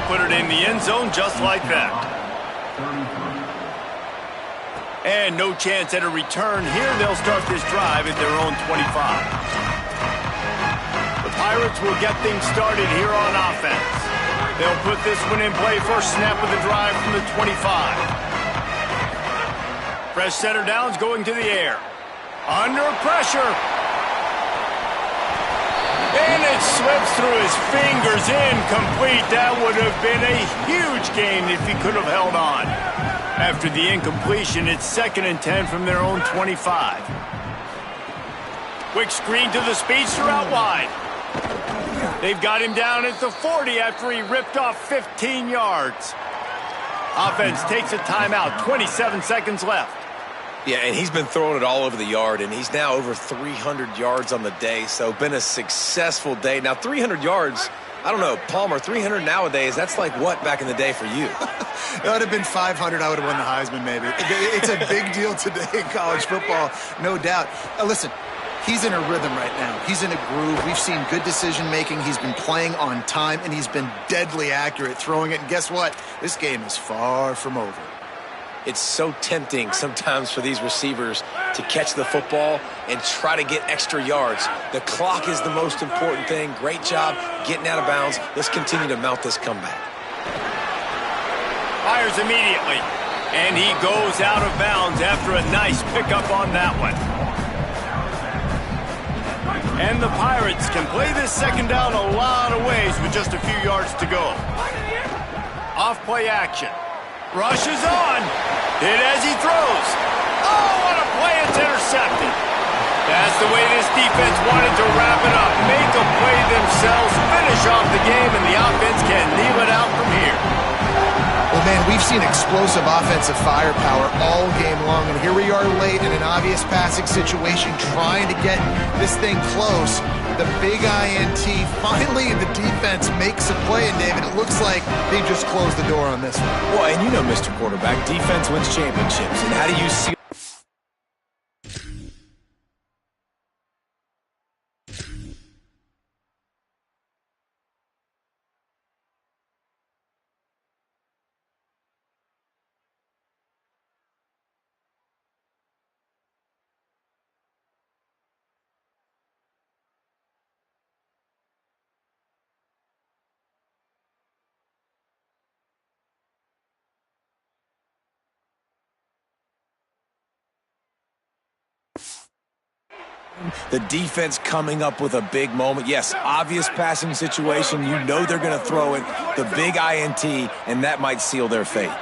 Speaker 1: put it in the end zone just like that. And no chance at a return here. They'll start this drive at their own 25. The Pirates will get things started here on offense. They'll put this one in play. First snap of the drive from the 25. Fresh center downs going to the air. Under pressure. And it slips through his fingers, incomplete. That would have been a huge gain if he could have held on. After the incompletion, it's 2nd and 10 from their own 25. Quick screen to the speedster out wide. They've got him down at the 40 after he ripped off 15 yards. Offense takes a timeout, 27 seconds left.
Speaker 3: Yeah, and he's been throwing it all over the yard, and he's now over 300 yards on the day, so been a successful day. Now, 300 yards, I don't know, Palmer, 300 nowadays, that's like what back in the day for you?
Speaker 4: That would have been 500. I would have won the Heisman, maybe. It's a big deal today in college football, no doubt. Listen, he's in a rhythm right now. He's in a groove. We've seen good decision-making. He's been playing on time, and he's been deadly accurate throwing it. And guess what? This game is far from over.
Speaker 3: It's so tempting sometimes for these receivers to catch the football and try to get extra yards. The clock is the most important thing. Great job getting out of bounds. Let's continue to mount this comeback.
Speaker 1: Fires immediately. And he goes out of bounds after a nice pickup on that one. And the Pirates can play this second down a lot of ways with just a few yards to go. Off play action. Rushes on. Hit as he throws. Oh, what a play. It's intercepted. That's the way this defense wanted to wrap it up. Make a play themselves, finish off the game, and the offense can kneel it out from here.
Speaker 4: Well, man, we've seen explosive offensive firepower all game long, and here we are late in an obvious passing situation trying to get this thing close. The big INT, finally the defense makes a play, and David, it looks like they just closed the door on this one.
Speaker 3: Well, and you know, Mr. Quarterback, defense wins championships, and how do you see... The defense coming up with a big moment. Yes, obvious passing situation. You know they're going to throw it. The big INT, and that might seal their fate.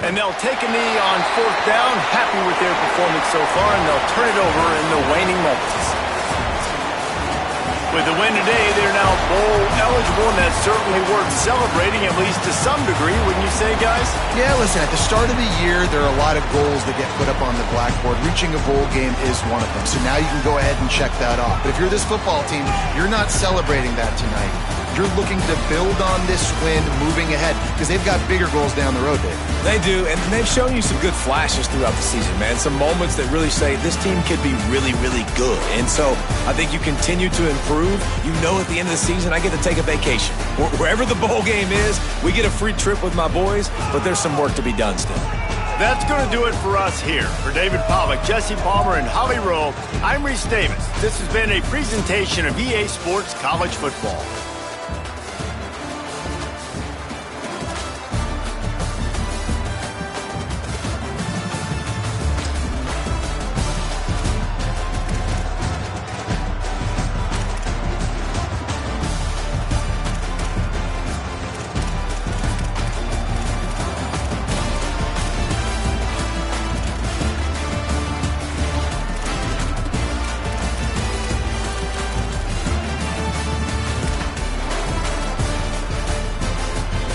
Speaker 1: And they'll take a knee on 4th down. Happy with their performance so far, and they'll turn it over in the waning moments. With the win today, they're now bowl eligible, and that's certainly worth celebrating, at least to some degree, wouldn't you say, guys?
Speaker 4: Yeah, listen, at the start of the year, there are a lot of goals that get put up on the blackboard. Reaching a bowl game is one of them. So now you can go ahead and check that off. But if you're this football team, you're not celebrating that tonight. You're looking to build on this win moving ahead because they've got bigger goals down the road, Dave.
Speaker 3: They do, and they've shown you some good flashes throughout the season, man. Some moments that really say this team could be really, really good. And so I think you continue to improve. You know at the end of the season, I get to take a vacation. Wherever the bowl game is, we get a free trip with my boys, but there's some work to be done still.
Speaker 1: That's going to do it for us here. For David Pollack, Jesse Palmer, and Holly Rowe, I'm Reese Davis. This has been a presentation of EA Sports College Football.